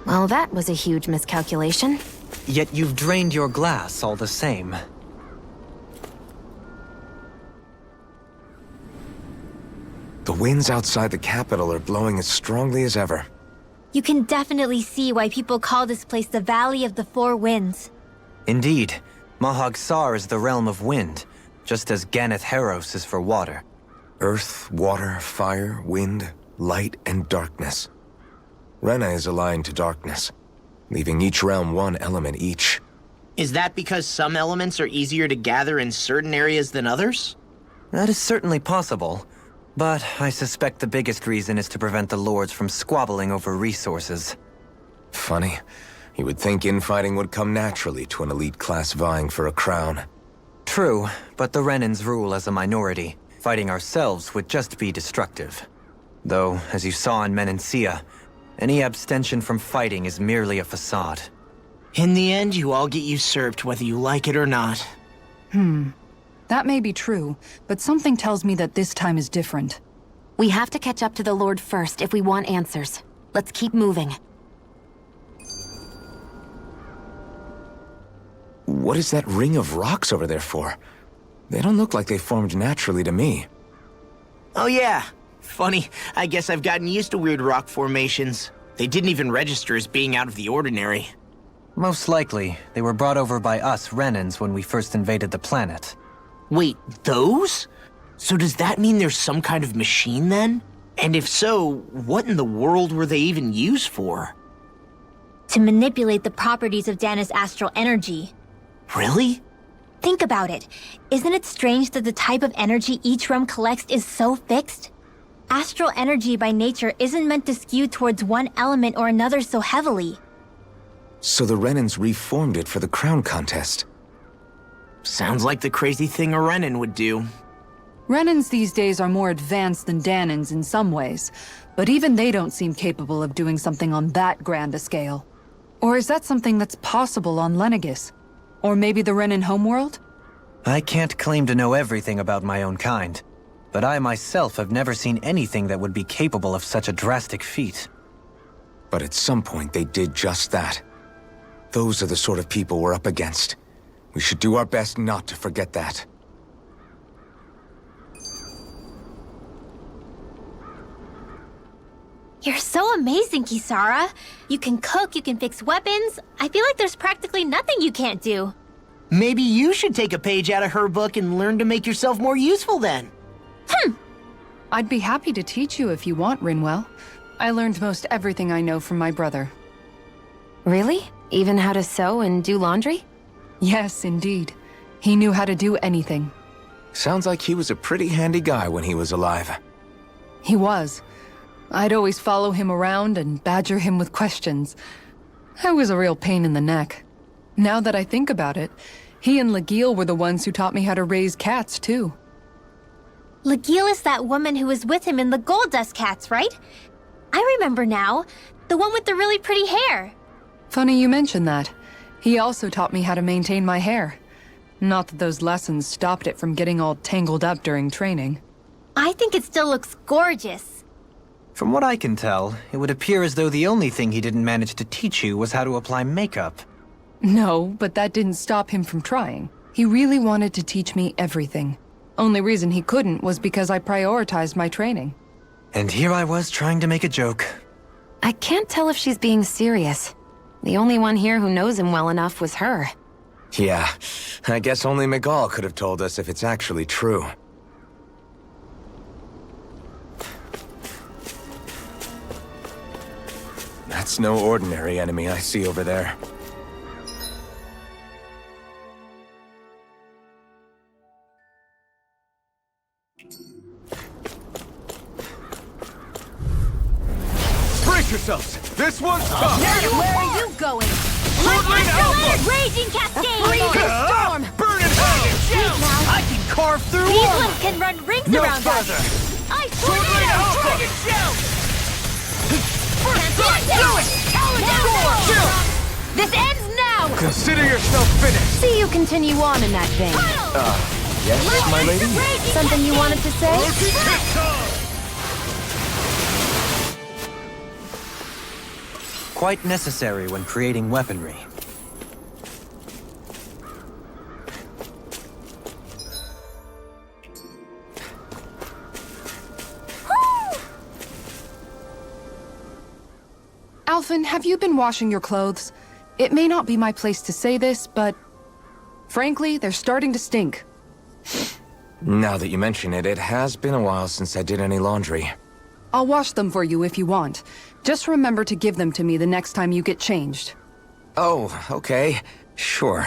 Well, that was a huge miscalculation. Yet you've drained your glass all the same. The winds outside the capital are blowing as strongly as ever. You can definitely see why people call this place the Valley of the Four Winds. Indeed, Mahag Sar is the realm of wind, just as Ganeth Heros is for water. Earth, water, fire, wind, light, and darkness. Rena is aligned to darkness, leaving each realm one element each. Is that because some elements are easier to gather in certain areas than others? That is certainly possible, but I suspect the biggest reason is to prevent the lords from squabbling over resources. Funny. You would think infighting would come naturally to an elite class vying for a crown. True, but the Renans rule as a minority. Fighting ourselves would just be destructive. Though, as you saw in Menancia, any abstention from fighting is merely a facade. In the end, you all get usurped whether you like it or not. That may be true, but something tells me that this time is different. We have to catch up to the Lord first if we want answers. Let's keep moving. What is that ring of rocks over there for? They don't look like they formed naturally to me. Oh yeah. Funny, I guess I've gotten used to weird rock formations. They didn't even register as being out of the ordinary. Most likely, they were brought over by us Renans when we first invaded the planet. Wait, those? So does that mean there's some kind of machine then? And if so, what in the world were they even used for? To manipulate the properties of Dana's astral energy. Really? Think about it. Isn't it strange that the type of energy each realm collects is so fixed? Astral energy by nature isn't meant to skew towards one element or another so heavily. So the Renans reformed it for the crown contest. Sounds like the crazy thing a Renan would do. Renans these days are more advanced than Danans in some ways, but even they don't seem capable of doing something on that grand a scale. Or is that something that's possible on Lenegis? Or maybe the Renan homeworld? I can't claim to know everything about my own kind, but I myself have never seen anything that would be capable of such a drastic feat. But at some point they did just that. Those are the sort of people we're up against. We should do our best not to forget that. You're so amazing, Kisara. You can cook, you can fix weapons. I feel like there's practically nothing you can't do. Maybe you should take a page out of her book and learn to make yourself more useful then. I'd be happy to teach you if you want, Rinwell. I learned most everything I know from my brother. Really? Even how to sew and do laundry? Yes, indeed. He knew how to do anything. Sounds like he was a pretty handy guy when he was alive. He was. I'd always follow him around and badger him with questions. I was a real pain in the neck. Now that I think about it, he and Legil were the ones who taught me how to raise cats, too. Legil is that woman who was with him in the Gold Dust Cats, right? I remember now. The one with the really pretty hair. Funny you mention that. He also taught me how to maintain my hair. Not that those lessons stopped it from getting all tangled up during training. I think it still looks gorgeous. From what I can tell, it would appear as though the only thing he didn't manage to teach you was how to apply makeup. No, but that didn't stop him from trying. He really wanted to teach me everything. Only reason he couldn't was because I prioritized my training. And here I was trying to make a joke. I can't tell if she's being serious. The only one here who knows him well enough was her. Yeah, I guess only Miguel could have told us if it's actually true. That's no ordinary enemy I see over there. Brace yourselves! This one's tough! Where are you going? Swordling Alpha! Raging Cascade! Freezing Storm! Burn it hell! I can carve through These armor! ones can run rings No around further! us! I Swordling Alpha! Dragon Shout! This ends now! Consider yourself finished! See you continue on in that vein. Yes, my lady? Something you wanted to say? Quite necessary when creating weaponry. Alphen, have you been washing your clothes? It may not be my place to say this, but frankly, they're starting to stink. Now that you mention it, it has been a while since I did any laundry. I'll wash them for you if you want. Just remember to give them to me the next time you get changed. Oh, okay. Sure.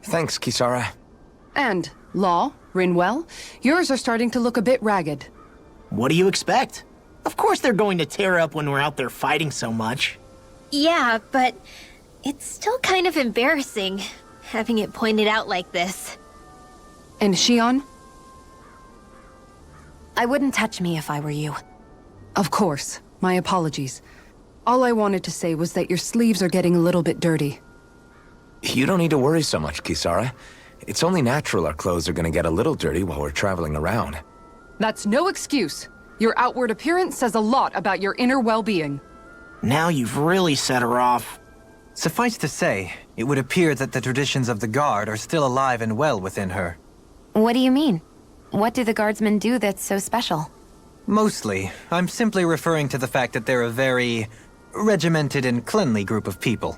Thanks, Kisara. And, Law, Rinwell, yours are starting to look a bit ragged. What do you expect? Of course they're going to tear up when we're out there fighting so much. Yeah, but it's still kind of embarrassing, having it pointed out like this. And Shion? I wouldn't touch me if I were you. Of course. My apologies. All I wanted to say was that your sleeves are getting a little bit dirty. You don't need to worry so much, Kisara. It's only natural our clothes are gonna get a little dirty while we're traveling around. That's no excuse. Your outward appearance says a lot about your inner well-being. Now you've really set her off. Suffice to say, it would appear that the traditions of the Guard are still alive and well within her. What do you mean? What do the guardsmen do that's so special? Mostly, I'm simply referring to the fact that they're a very regimented and cleanly group of people.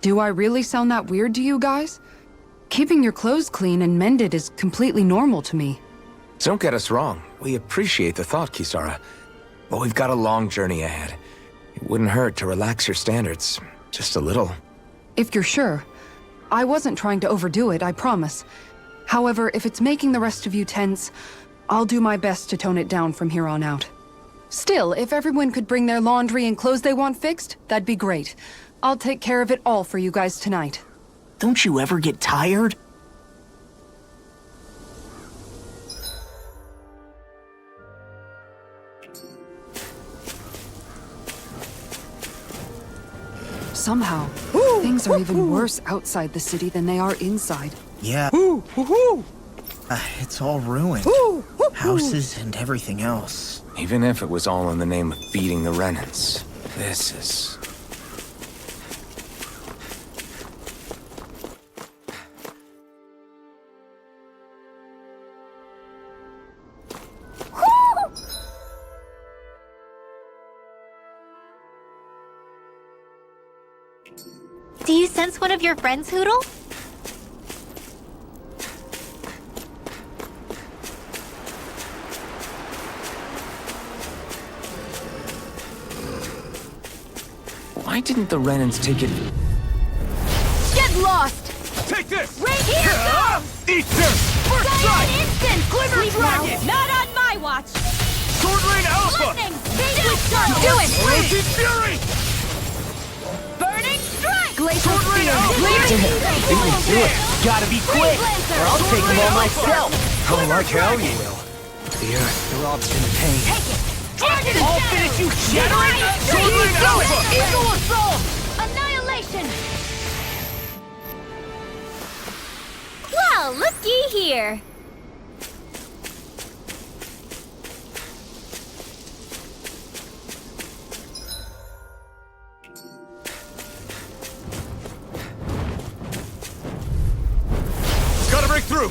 Do I really sound that weird to you guys? Keeping your clothes clean and mended is completely normal to me. Don't get us wrong. We appreciate the thought, Kisara. But we've got a long journey ahead. It wouldn't hurt to relax your standards. Just a little. If you're sure. I wasn't trying to overdo it, I promise. However, if it's making the rest of you tense, I'll do my best to tone it down from here on out. Still, if everyone could bring their laundry and clothes they want fixed, that'd be great. I'll take care of it all for you guys tonight. Don't you ever get tired? Somehow, things are even worse outside the city than they are inside. Yeah. It's all ruined. Houses and everything else. Even if it was all in the name of feeding the Renans, this is... Do you sense one of your friends, Hootle? Why didn't the Renans take it... this! Here goes! Eat this! First strike! Instant! Glimmer Sleep Dragon! now. Not on my watch! Sword Rain Alpha! Lightning! Basic Circle! Do it! Rosie Fury! Burning Strike! Glacial Sword Rain Spear! Alpha! Beat me to it. Gotta be quick, or I'll take them all myself. Oh, like hell you will. The earth throbs in pain. I'll finish you shattering! Sword Rain Alpha! Eagle Assault! Annihilation! Well, looky here. Gotta break through!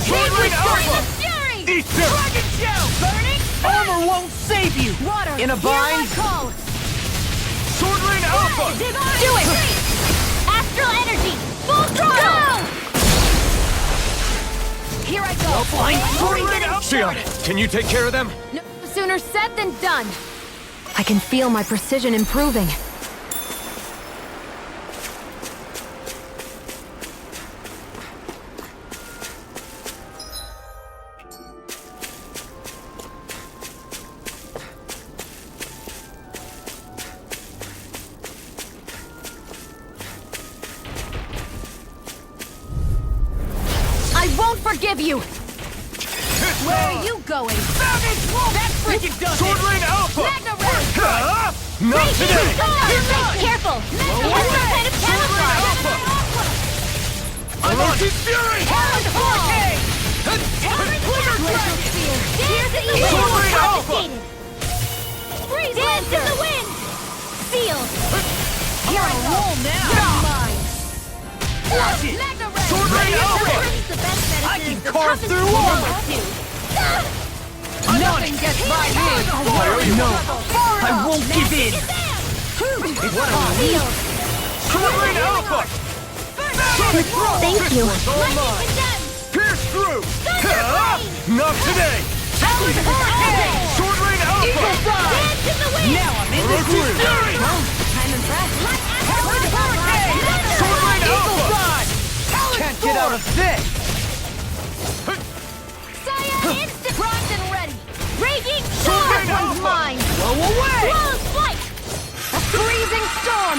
Sword Rain Alpha! Fury! Eat this! Dragon Shell! Burning Armor won't save you! Water! In a bind? Here I call! Sword Rain Alpha! Divine Do it! Astral Energy! Full throttle! Here I go! Flying Sword Sword Rain Alpha! Shion, can you take care of them? No sooner said than done. I can feel my precision improving. I won't forgive you! Where are you going? That freaking does Sword it! Rain Alpha! Magna Ray! Not today! Careful! It has some kind of camouflage! Alpha! I'm on Rosie Fury! Talon Hurricane! Glimmer Dragon! Here's the evil! Sword Rain Alpha! Freeze Dance in the wind! Sealed! You're on a roll now! Mine! Watch it! Magna Ray! Sword Rain Alpha! The best medicine I can is the carve toughest through one armor. to do. Nothing gets by me! No! I won't give in! It's time! Sealed! Sword Rain Alpha! Thank you. All mine! Pierce through! Not today! Talon Hurricane! Sword Rain Alpha! Dance in the wind! Now I'm in the Rosie groove! Fury! I'm impressed. Talon Hurricane! Sword Rain Eagle Alpha! Side! Can't get out of this! Cyan instant primed and ready. Raging Sword storm Rain one's Alpha! mine. Blow away! Flawless flight. A freezing storm.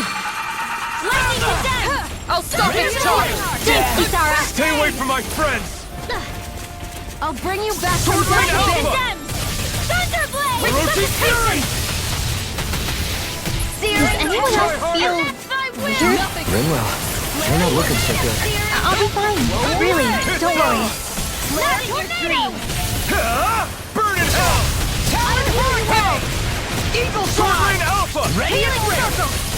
Lightning descent. I'll stop its charge. Thanks, Kisara. Stay away from my friends! I'll bring you back from Sword Rain lightning Alpha! descent. Thunderblade. Rosie Fury! Does anyone else feel weird? Rinwell, you're not looking so good. I'll be fine. Really, don't worry. Tornado. Burn in hell! Talon Hurricane. Eagle Sword Side! Rain Alpha! Ready and ready!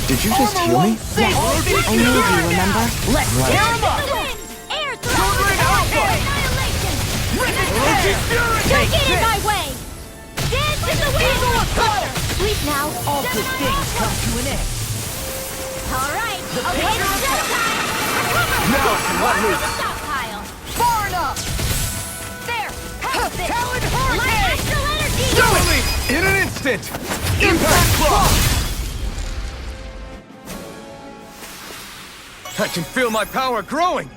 Did you just heal me? I need you, remember? Let's tear 'em up! The wind. Air Sword thrust. Rain Alpha! Annihilation. Rosie Fury! Don't get in my way. Dance in the wind. Sleep now. All good things come to an end. All right. Okay, it's showtime. Now, let loose! Stockpile. Far enough! There. How's this? Talon Light Hurricane! astral energy. Do it! In an instant! Impact Claw! I can feel my power growing!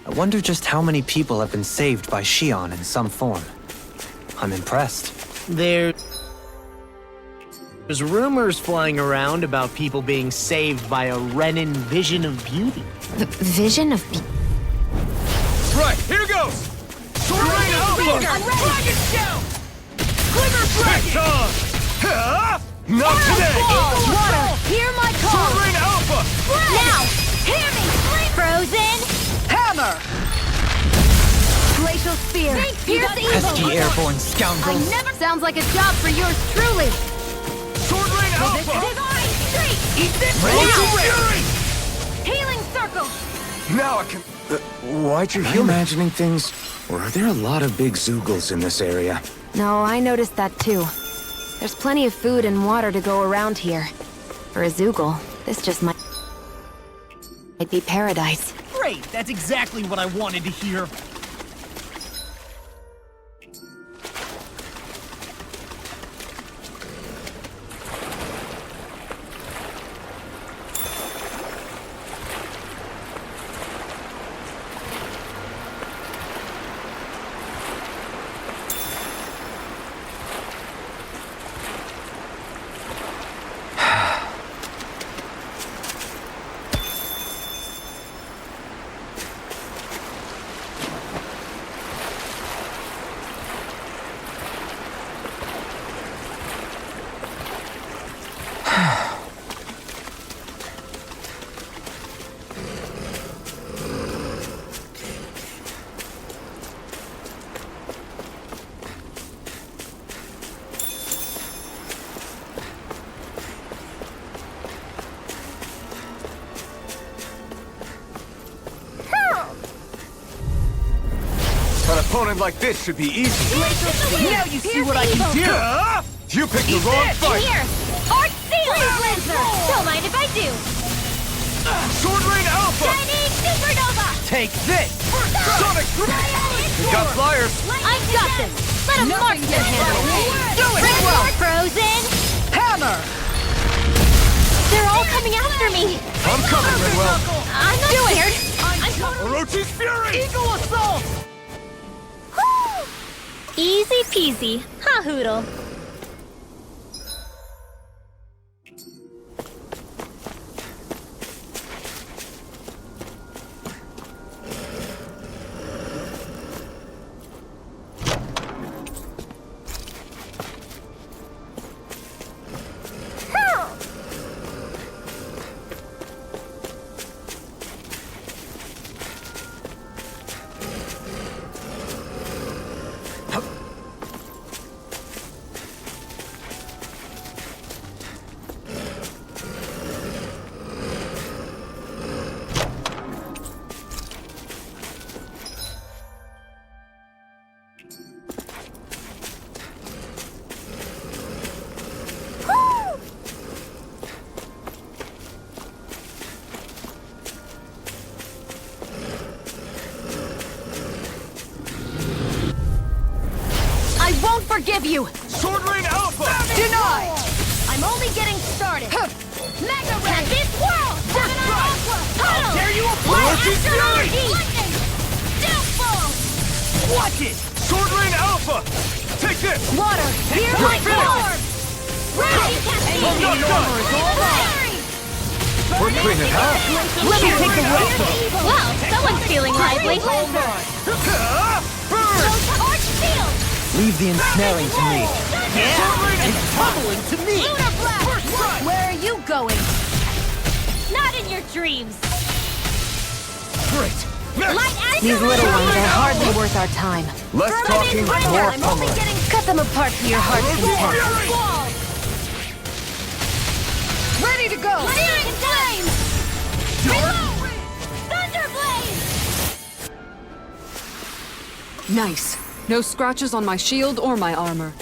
I wonder just how many people have been saved by Shion in some form. I'm impressed. There's rumors flying around about people being saved by a Renin vision of beauty. Vision of... Right, here goes! Sword Rain Alpha! Dragon Shell! Not today! Water, hear my call! Sword Rain Alpha! Now, hear me! Frozen! Hammer! Glacial Spear! Pierce evil! Pesky airborne I scoundrels! never... Sounds like a job for yours truly! Sword Rain Alpha! Divine Streak! Eat this! Fury! Healing Circle! Now I can... Why'd you heal? Imagining things? Or are there a lot of big Zoogles in this area? No, I noticed that too. There's plenty of food and water to go around here. For a Zoogle, this just might be paradise. Great! That's exactly what I wanted to hear. An opponent like this should be easy. Now you see what I can do! You picked the wrong fight! Here! Arc Seal! Don't mind if I do! Sword Rain Alpha! Shining Supernova! Take this! Sonic! We got flyers! I've got this! Let him mark their handle! Do it! Well, Frozen! hammer! They're all coming after me! I'm coming, Rinwell! I'm not scared! Orochi's Fury! Eagle Assault! Easy peasy. Ha hoodle. I won't forgive you! Sword Rain Alpha! Denied! I'm only getting started! Mega Ray! This world! How dare you apply Orochi's Fury! Lightning! Downfall! Watch it! Sword Rain Alpha! Take this! Water, hear my form! Ready! I'm not done! We're cleaning house! Let me take the rope! Well, someone's feeling lively. Arch Shield! Leave the ensnaring to me. And tumbling to me! Lunar Blast! Where are you going? Not in your dreams. Great! Light as These little ones are hardly worth our time. Less talking, more I'm only pummeling. getting Cut them apart to your heart's content. ready to go! Searing Flames! Reload! Thunder Blaze! Nice. No scratches on my shield or my armor.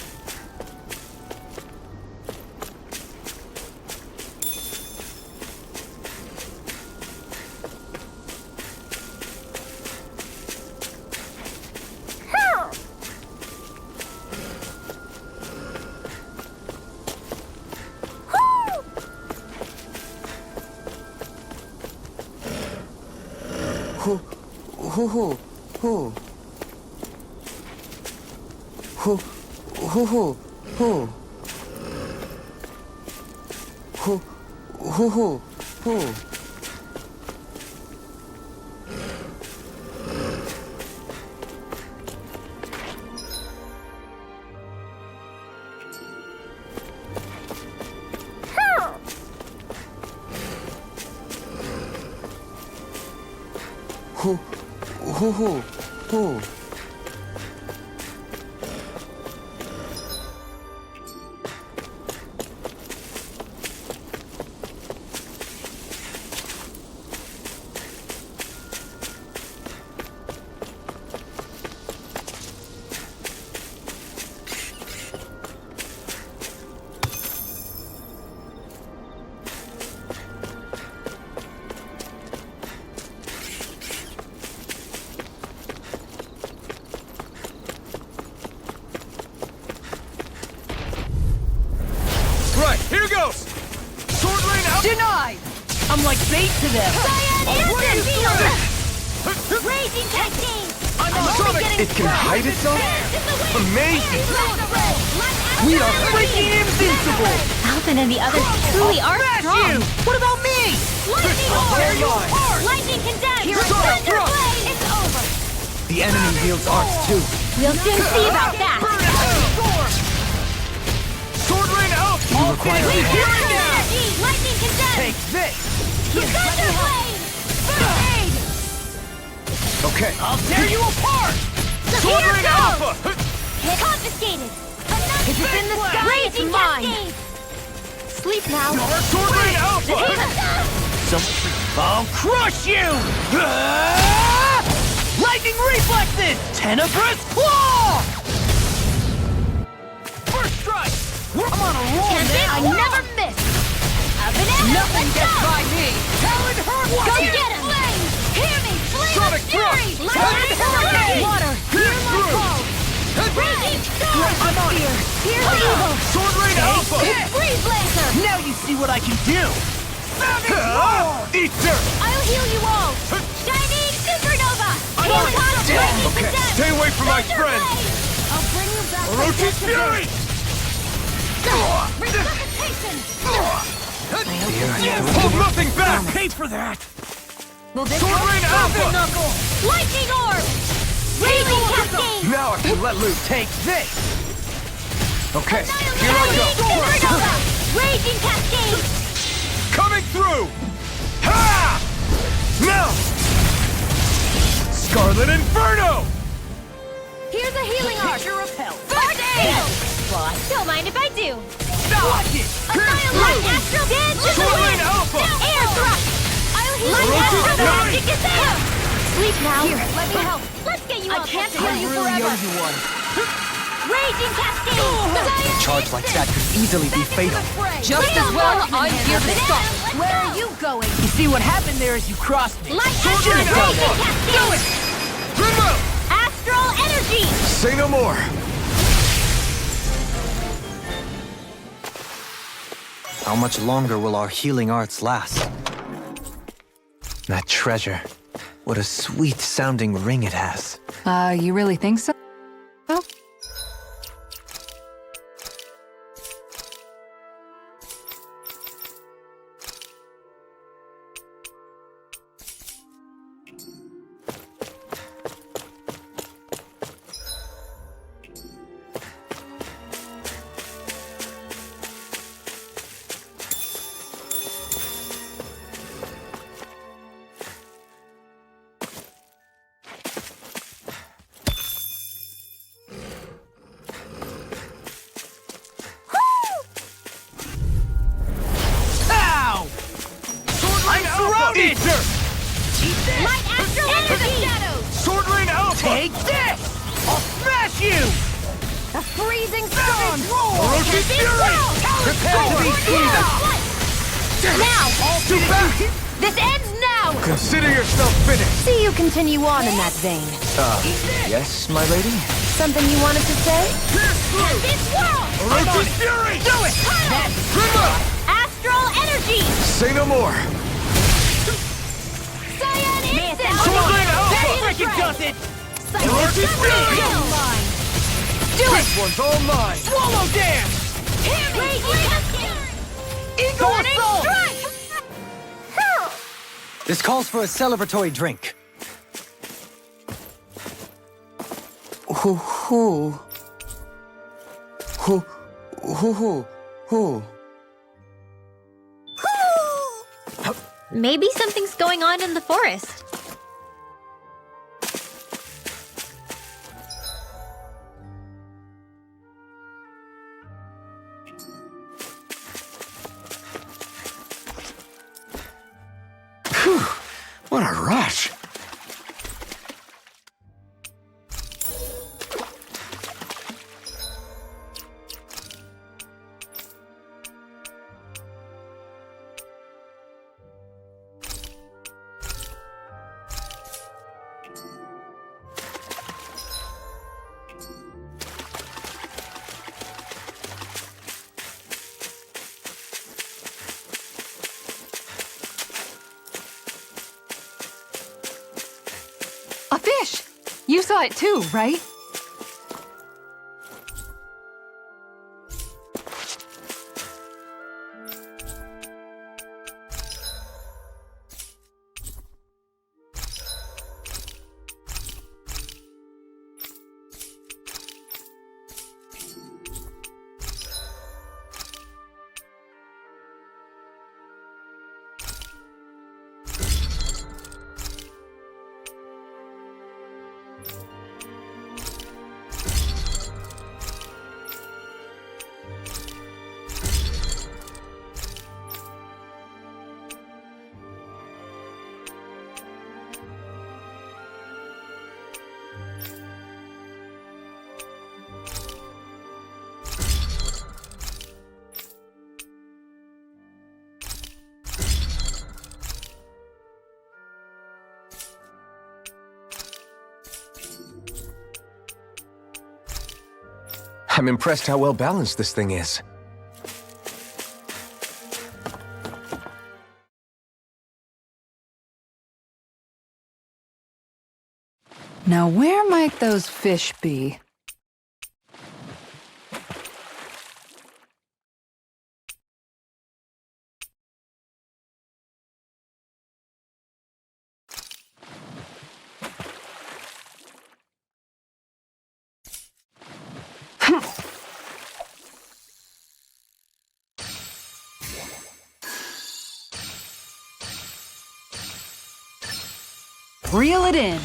Who? Who? Right, here goes! Sword lane out! Denied! I'm like bait to them. Raging cascade! I'm on getting it can hide itself? Amazing! We are freaking invincible! Alvin and the others truly are strong. What about me? Lightning Tear you orb! apart! Lightning condemned! Here I go. Thunder blade! It's over! The enemy wields arts too. We'll soon see about that! Sword lane out! You require Energy! Lightning condemned! Take this! Thunder blade! First aid! Okay, I'll tear you apart! Here Sword lane goes! alpha! Confiscated! If it's in the sky, it's Raging mine. cascade! Sleep now! Sword lane alpha! I'll crush you! Lightning reflexes! Tenebrous claw! First strike! I'm on a roll now! I never miss! A banana! Nothing gets by me. Talon hurricane! Go get him! Hear me! Flame Sonic of fury! thrust! Lightning hurricane! Water! Hear through! Raging storm! I'm out here. Here's evil! Sword lane alpha! Freeze blaster! Now you see what I can do! Eat dirt! I'll heal you all! Shining supernova! already Photon dead. lightning Okay, condemned! stay away from my Thunder friend. blade! I'll bring you back to Orochi's fury! Resuscitation! Hold nothing back! Pay for that! Will this Sword lane alpha! Lightning orb! Raging cascade! Now I can let loose. Take this! Okay, here I Shining go! supernova! Raging cascade! Coming through! Ha! Now! Scarlet Inferno! Here's a healing arc! repel. First aid! Don't mind if I do. Watch it! Annihilate astral dance to the Sword wind! lane alpha! Air thrust! I'll heal you! Orochi's Astral fury! magic is there! Sleep now! Here, let me help. Let's get you I all can't tested. heal you forever. one. Raging cascade! A charge like that could easily be fatal. Just as well, I'm here to stop. Where are you going? You see what happened there is you crossed me. Light Sword astral lane raging alpha! cascade! Do it! Grimmo! Astral energy! Say no more! How much longer will our healing arts last? That treasure. What a sweet-sounding ring it has. You really think so? Oh. Ow! I'm surrounded! Light astral energy! Sword lane alpha! Take this! I'll smash you! A freezing storm! Orochi's fury! Prepare to be freed! Now! Too fast! This ends now! Consider yourself finished! See you continue on in that vein. Yes, my lady? Something you wanted to say? And this world! Orochi's fury! Do it! Grimmo! Astral energy! Say no more! Cyan instant! Sword lane alpha! Freaking does it! Orochi's fury! Do it! This one's all mine! Swallow dance! Eagle assault! This calls for a celebratory drink. Who? Maybe something's going on in the forest. What a rush! A fish! You saw it too, right? I'm impressed how well balanced this thing is. Now where might those fish be? Reel it in.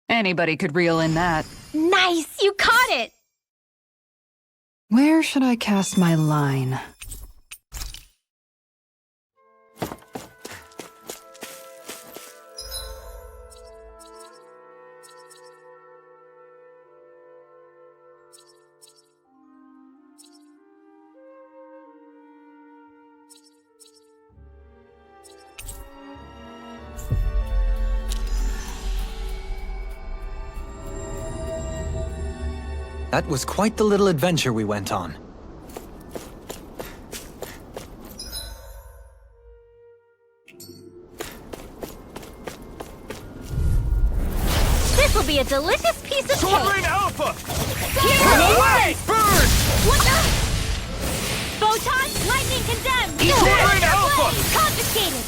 Anybody could reel in that. Nice! You caught it! Where should I cast my line? That was quite the little adventure we went on. This will be a delicious piece of Sword cake! Ring Alpha! Away! Burn! What the? Photon, lightning condemned! Sword Ring Alpha! Confiscated!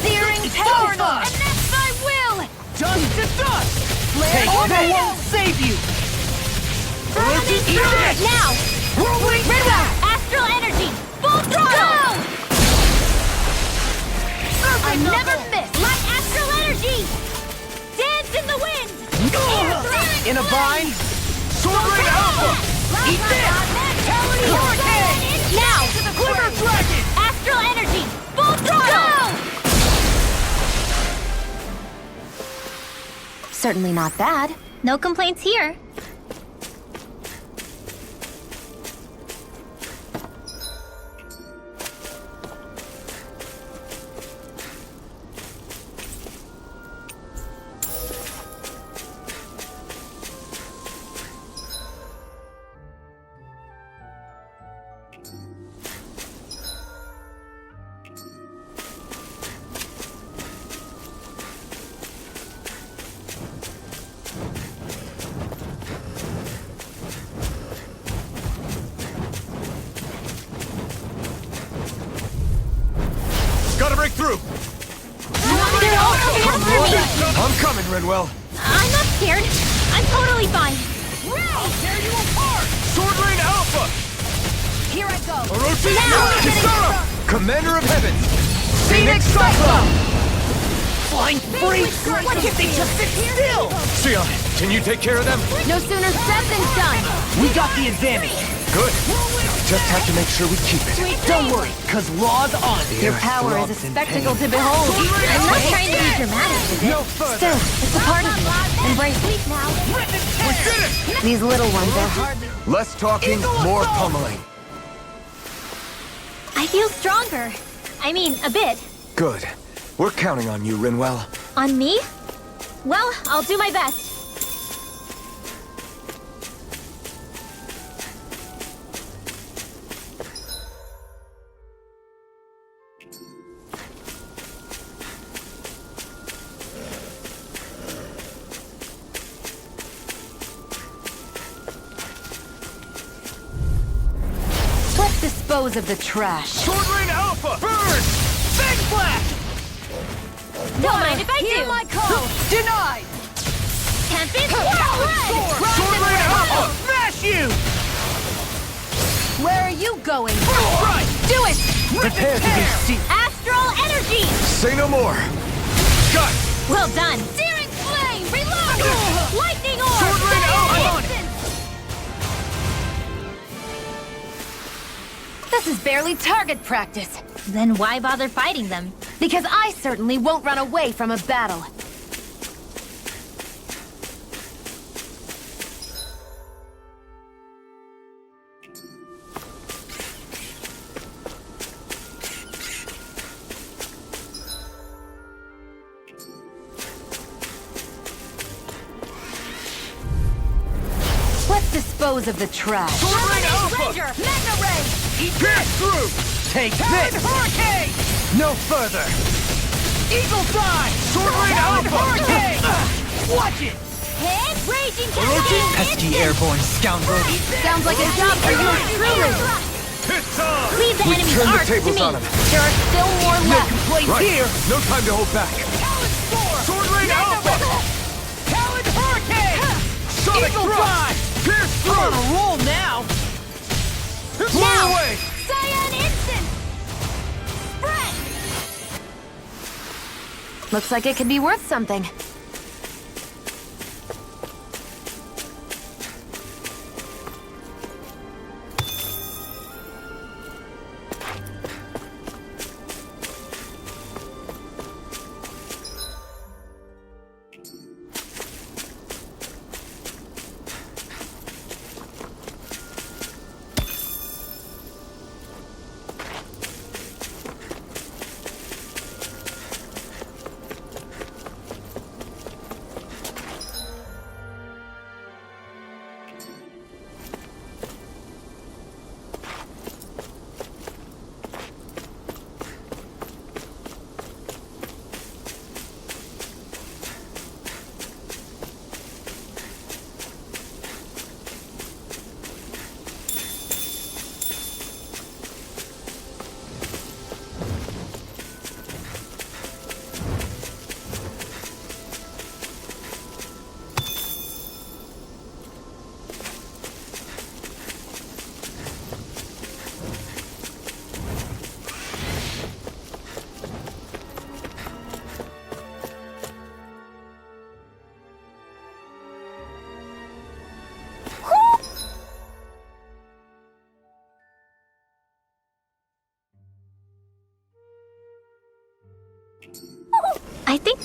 Searing power notch! And that's my will! Dust to dust! Flare They tornado! won't save you! Eat it! Now! Whirlwind Red Astral energy! Full throttle! Go! I never miss! Light astral energy! Dance in the wind! In a vine! Sword Ring Alpha! Eat this! Hurricane! Now! Quiver Dragon! Astral energy! Full throttle! Go! Certainly not bad. No complaints here. through! They're all coming after me! I'm coming, Rinwell. I'm not scared. I'm totally fine. I'll tear you apart! Sword Rain Alpha! Here I go! Orochi Now! Commander of Heaven! Phoenix Cyclone! Flying freaks! Why can't they just sit still? Sion, can you take care of them? No sooner said than done! We got the advantage. Good. Just have to make sure we keep it. Don't worry, cause law's on. Your power is a spectacle to behold. I'm not trying to be dramatic with it. Still, it's a part of me. Embrace it. We did it! These little ones are hardly... Less talking, more pummeling. I feel stronger. I mean, a bit. Good. We're counting on you, Rinwell. On me? Well, I'll do my best. Let's dispose of the trash. Sword Rain Alpha! Burn! Big Flash! Don't mind if I Hear do. my call! Denied! Tempest, Sword Rain Alpha! Smash you! Where are you going? Right! Do it! Prepare to be seized. Astral energy! Say no more. Got Well done. Searing flame! Reload! Lightning orb! Sword Rain Alpha! This is barely target practice. Then why bother fighting them? Because I certainly won't run away from a battle. Let's dispose of the trash. Sword Rain Alpha! Ranger! Magna Ray! Pierce through! Take Talon this! Hurricane! No further! Eagle Fly! Sword Rain Alpha! Hurricane! Watch it! Hit! Raging cascade! Pesky airborne scoundrel. Sounds like a job for you truly. It's on! Leave the enemy's Turn the arc to tables me. on him. There are still more left. Complaints Right. here! No time to hold back. Talon Spore! Sword Rain Alpha! Talon Hurricane! Sonic Eagle Thrust! Pierce I'm on through! a roll now! Fly away! Cyan Instant! Spread! Looks like it could be worth something. I think...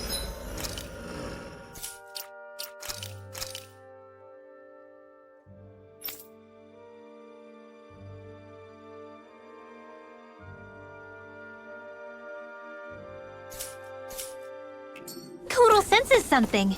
Koodle senses something.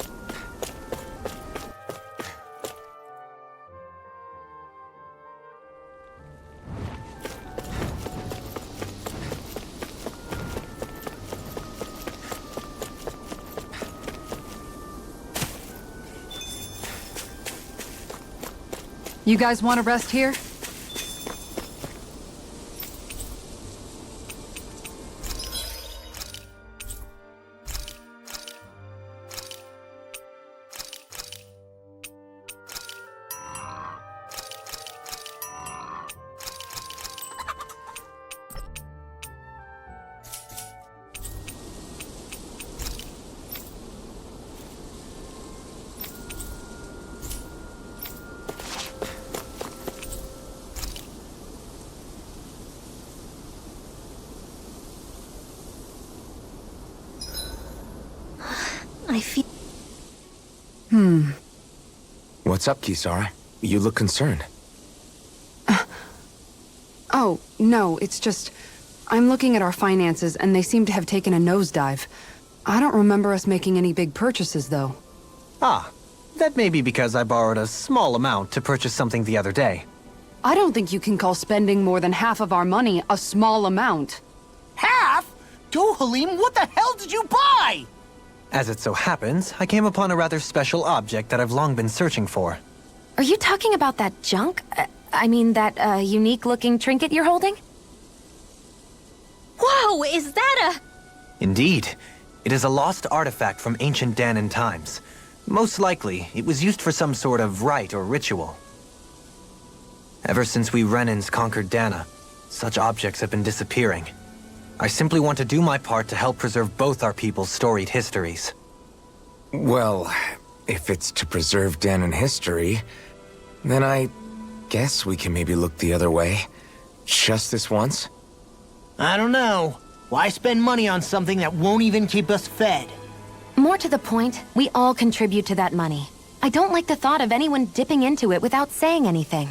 You guys want to rest here? I feel... What's up, Kisara? You look concerned. Oh, no, it's just... I'm looking at our finances, and they seem to have taken a nosedive. I don't remember us making any big purchases, though. Ah, that may be because I borrowed a small amount to purchase something the other day. I don't think you can call spending more than half of our money a small amount. Half? Dohalim, what the hell did you buy? As it so happens, I came upon a rather special object that I've long been searching for. Are you talking about that junk? That unique-looking trinket you're holding? Whoa, is that a... Indeed. It is a lost artifact from ancient Danan times. Most likely, it was used for some sort of rite or ritual. Ever since we Renans conquered Dana, such objects have been disappearing. I simply want to do my part to help preserve both our people's storied histories. Well, if it's to preserve Danan history, then I guess we can maybe look the other way. Just this once? I don't know. Why spend money on something that won't even keep us fed? More to the point, we all contribute to that money. I don't like the thought of anyone dipping into it without saying anything.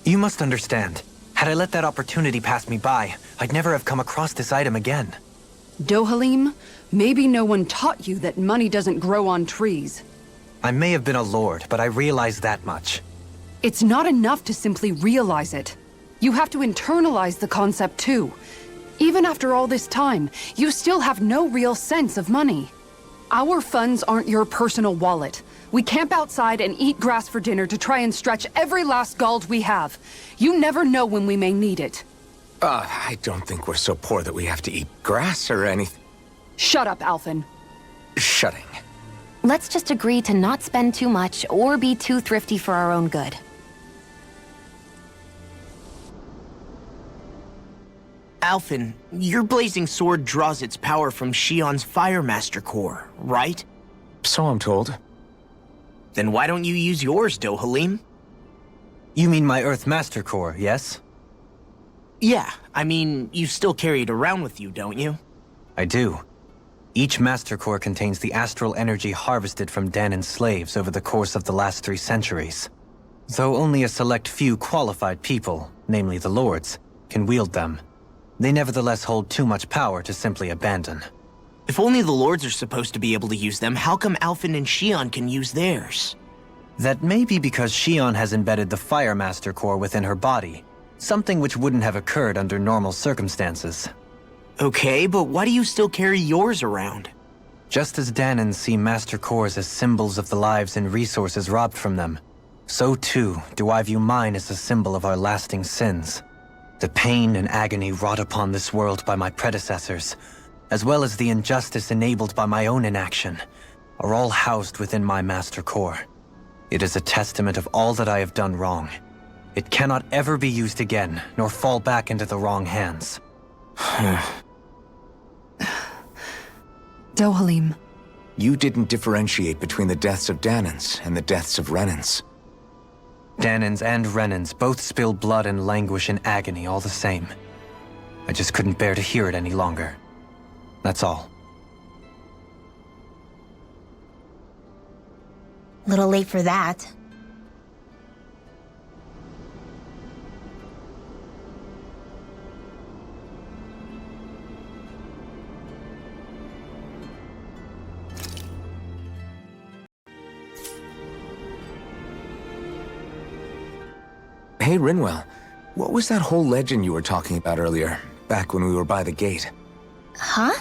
You must understand. Had I let that opportunity pass me by, I'd never have come across this item again. Dohalim, maybe no one taught you that money doesn't grow on trees. I may have been a lord, but I realize that much. It's not enough to simply realize it. You have to internalize the concept too. Even after all this time, you still have no real sense of money. Our funds aren't your personal wallet. We camp outside and eat grass for dinner to try and stretch every last gold we have. You never know when we may need it. I don't think we're so poor that we have to eat grass or anything. Shut up, Alphen. Shutting. Let's just agree to not spend too much or be too thrifty for our own good. Alphen, your blazing sword draws its power from Shion's Fire Master core, right? So I'm told. Then why don't you use yours, Dohalim? You mean my Earth Master Core, yes? Yeah, I mean, you still carry it around with you, don't you? I do. Each Master Core contains the astral energy harvested from Danan's slaves over the course of the last 3 centuries. Though only a select few qualified people, namely the Lords, can wield them, they nevertheless hold too much power to simply abandon. If only the Lords are supposed to be able to use them, how come Alphen and Shion can use theirs? That may be because Shion has embedded the Fire Master Core within her body, something which wouldn't have occurred under normal circumstances. Okay, but why do you still carry yours around? Just as Danans see Master Cores as symbols of the lives and resources robbed from them, so too do I view mine as a symbol of our lasting sins. The pain and agony wrought upon this world by my predecessors, as well as the injustice enabled by my own inaction, are all housed within my Master Core. It is a testament of all that I have done wrong. It cannot ever be used again, nor fall back into the wrong hands. Dohalim. You didn't differentiate between the deaths of Danans and the deaths of Renans. Danans and Renans both spill blood and languish in agony all the same. I just couldn't bear to hear it any longer. That's all. Little late for that. Hey, Rinwell. What was that whole legend you were talking about earlier, back when we were by the gate? Huh?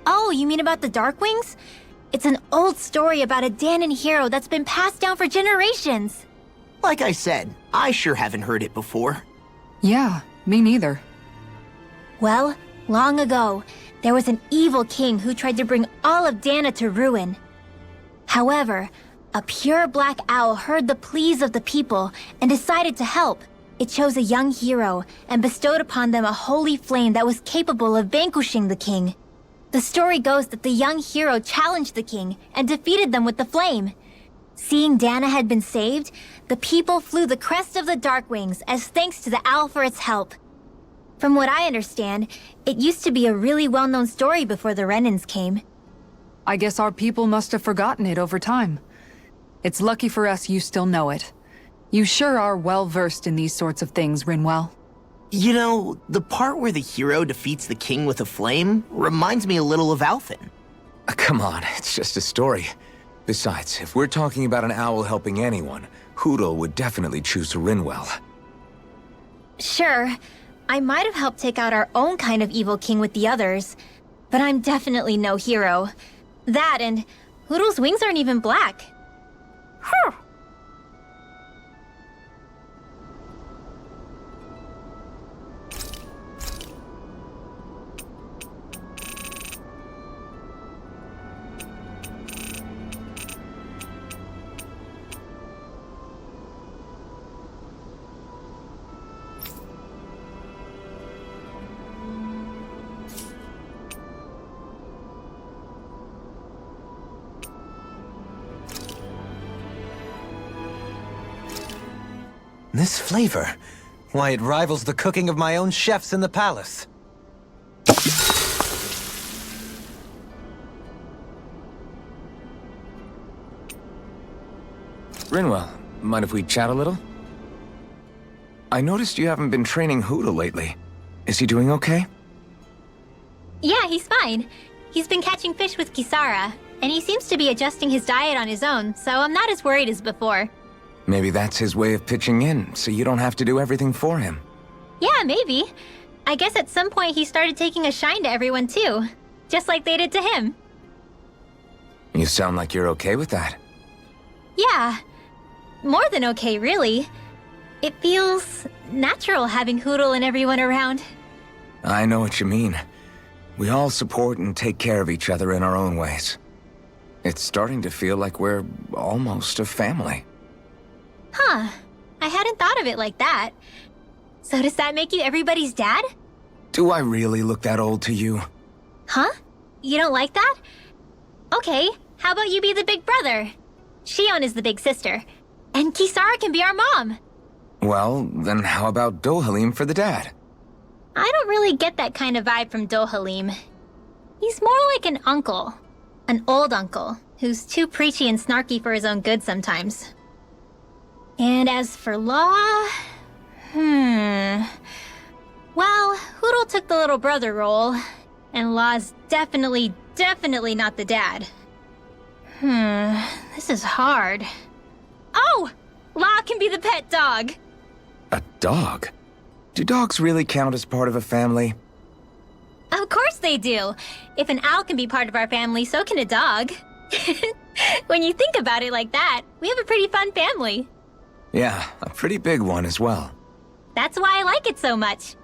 Oh, you mean about the Darkwings? It's an old story about a Danan hero that's been passed down for generations. Like I said, I sure haven't heard it before. Yeah, me neither. Well, long ago, there was an evil king who tried to bring all of Dana to ruin. However, a pure black owl heard the pleas of the people and decided to help. It chose a young hero and bestowed upon them a holy flame that was capable of vanquishing the king. The story goes that the young hero challenged the king and defeated them with the flame. Seeing Dana had been saved, the people flew the crest of the Darkwings as thanks to the owl for its help. From what I understand, it used to be a really well-known story before the Renans came. I guess our people must have forgotten it over time. It's lucky for us you still know it. You sure are well-versed in these sorts of things, Rinwell. You know, the part where the hero defeats the king with a flame reminds me a little of Alphen. Come on, it's just a story. Besides, if we're talking about an owl helping anyone, Hootle would definitely choose Rinwell. Sure, I might have helped take out our own kind of evil king with the others, but I'm definitely no hero. That and Hootle's wings aren't even black. Huh. This flavor, why, it rivals the cooking of my own chefs in the palace. Rinwell, mind if we chat a little? I noticed you haven't been training Hootle lately. Is he doing okay? Yeah, he's fine. He's been catching fish with Kisara, and he seems to be adjusting his diet on his own, so I'm not as worried as before. Maybe that's his way of pitching in, so you don't have to do everything for him. Yeah, maybe. I guess at some point he started taking a shine to everyone too, just like they did to him. You sound like you're okay with that. Yeah, more than okay, really. It feels natural having Hootle and everyone around. I know what you mean. We all support and take care of each other in our own ways. It's starting to feel like we're almost a family. Huh. I hadn't thought of it like that. So does that make you everybody's dad? Do I really look that old to you? Huh? You don't like that? Okay, how about you be the big brother? Shion is the big sister. And Kisara can be our mom. Well, then how about Dohalim for the dad? I don't really get that kind of vibe from Dohalim. He's more like an uncle. An old uncle, who's too preachy and snarky for his own good sometimes. And as for Law... Well, Hootle took the little brother role, and Law's definitely not the dad. This is hard. Oh! Law can be the pet dog! A dog? Do dogs really count as part of a family? Of course they do! If an owl can be part of our family, so can a dog. When you think about it like that, we have a pretty fun family. Yeah, a pretty big one as well. That's why I like it so much.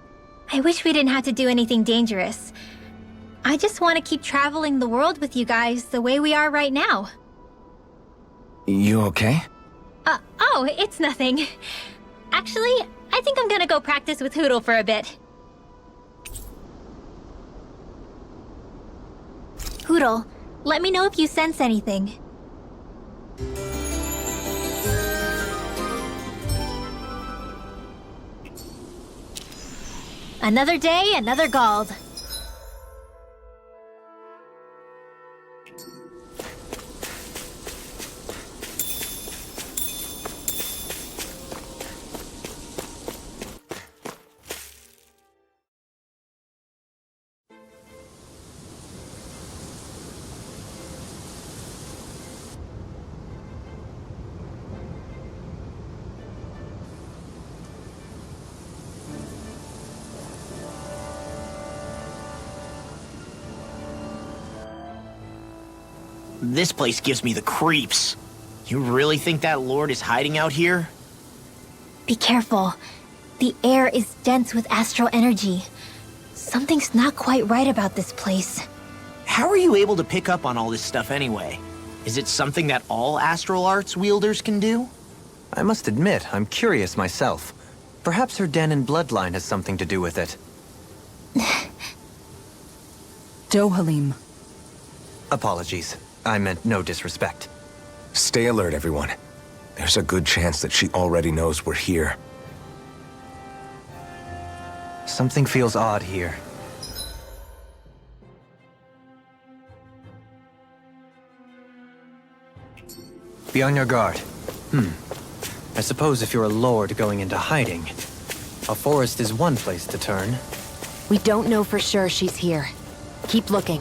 I wish we didn't have to do anything dangerous. I just want to keep traveling the world with you guys the way we are right now. You okay? Oh, it's nothing. Actually, I think I'm gonna go practice with Hootle for a bit. Hootle, let me know if you sense anything. Another day, another Gald. This place gives me the creeps. You really think that lord is hiding out here? Be careful. The air is dense with astral energy. Something's not quite right about this place. How are you able to pick up on all this stuff anyway? Is it something that all astral arts wielders can do? I must admit, I'm curious myself. Perhaps her den and bloodline has something to do with it. Dohalim. Apologies. I meant no disrespect. Stay alert, everyone. There's a good chance that she already knows we're here. Something feels odd here. Be on your guard. I suppose if you're a lord going into hiding, a forest is one place to turn. We don't know for sure she's here. Keep looking.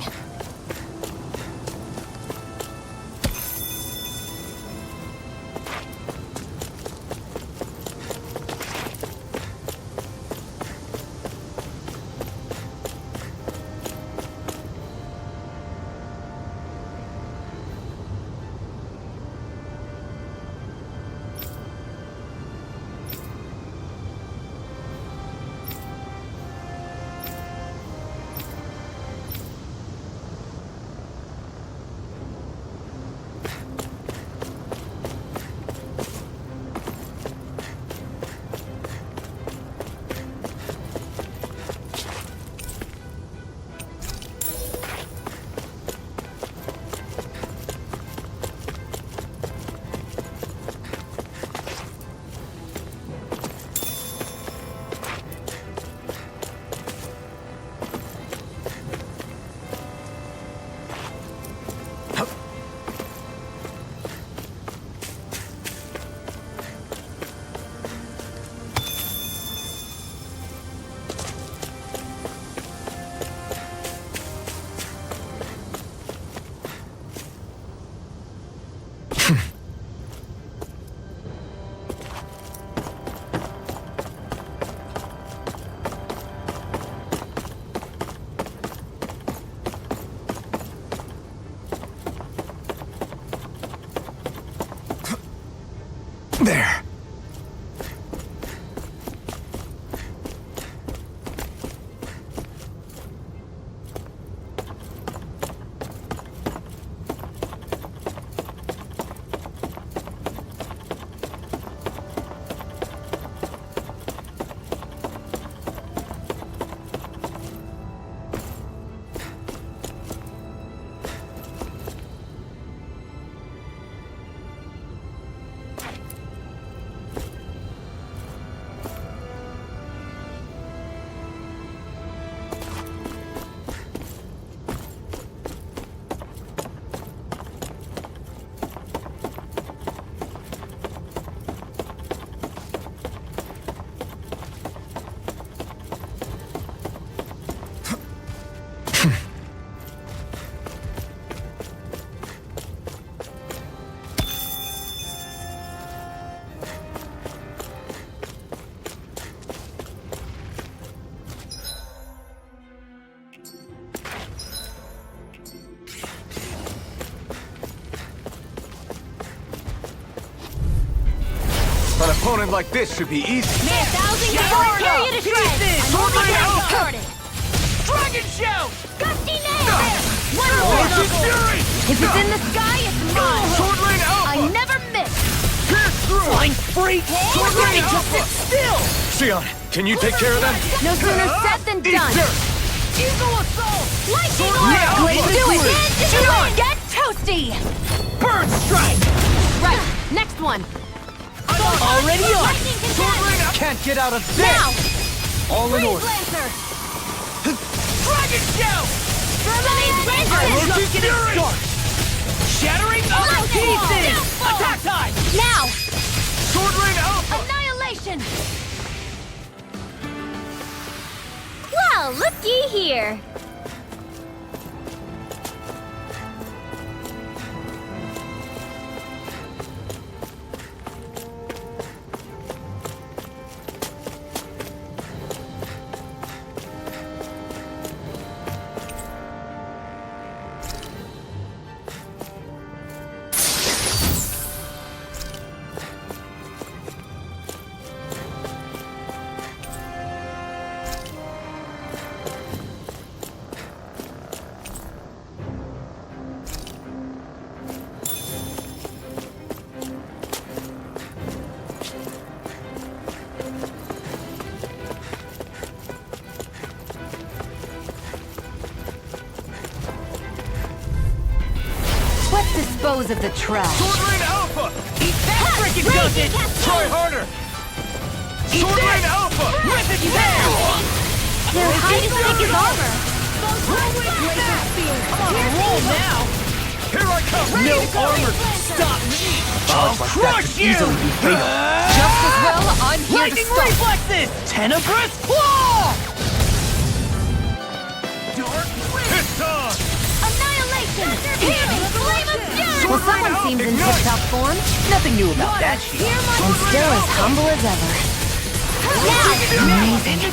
There. An opponent like this should be easy. May 1,000 guards tear you to shreds! Swordblade Alpha! Started! Dragon Shout! Gusty nail! One more! Orchid Fury! If it's in the sky, it's mine! Swordblade Alpha! I never miss! Pierce through! Flying freak! Swordblade Just Alpha! sit still! Sion, can you take care of them? No sooner said than done! Eagle Assault! Lightning Swordblade oil! Alpha! Do it! Sion! Get toasty! Bird Strike! Right, next one. Already on! Lightning content! Swordblade Alpha! Can't get out of this! Now! All in Freeze order. Lancer! Dragon Shout! Vermilion Ranger! Orchid Fury! Shattering of Lightning pieces! Downfall! Attack time! Now! Swordblade Alpha! Annihilation! Well, looky here. Dispose of the trash. Swordblade Alpha! Eat that freaking dozen! Try harder! Swordblade Alpha! Rip it down! Their hiding stick is armor. Come on, roll now! Here I come! No armor can stop me! I'll crush you! Easily be fatal. Just as well, I'm here to Lightning stop. reflexes! Tenebrous claw! Dark Piston! Annihilation! Healing! Flame of fury! Well, someone seems in tip-top form. Nothing new about that shit. And still as humble as ever. Amazing.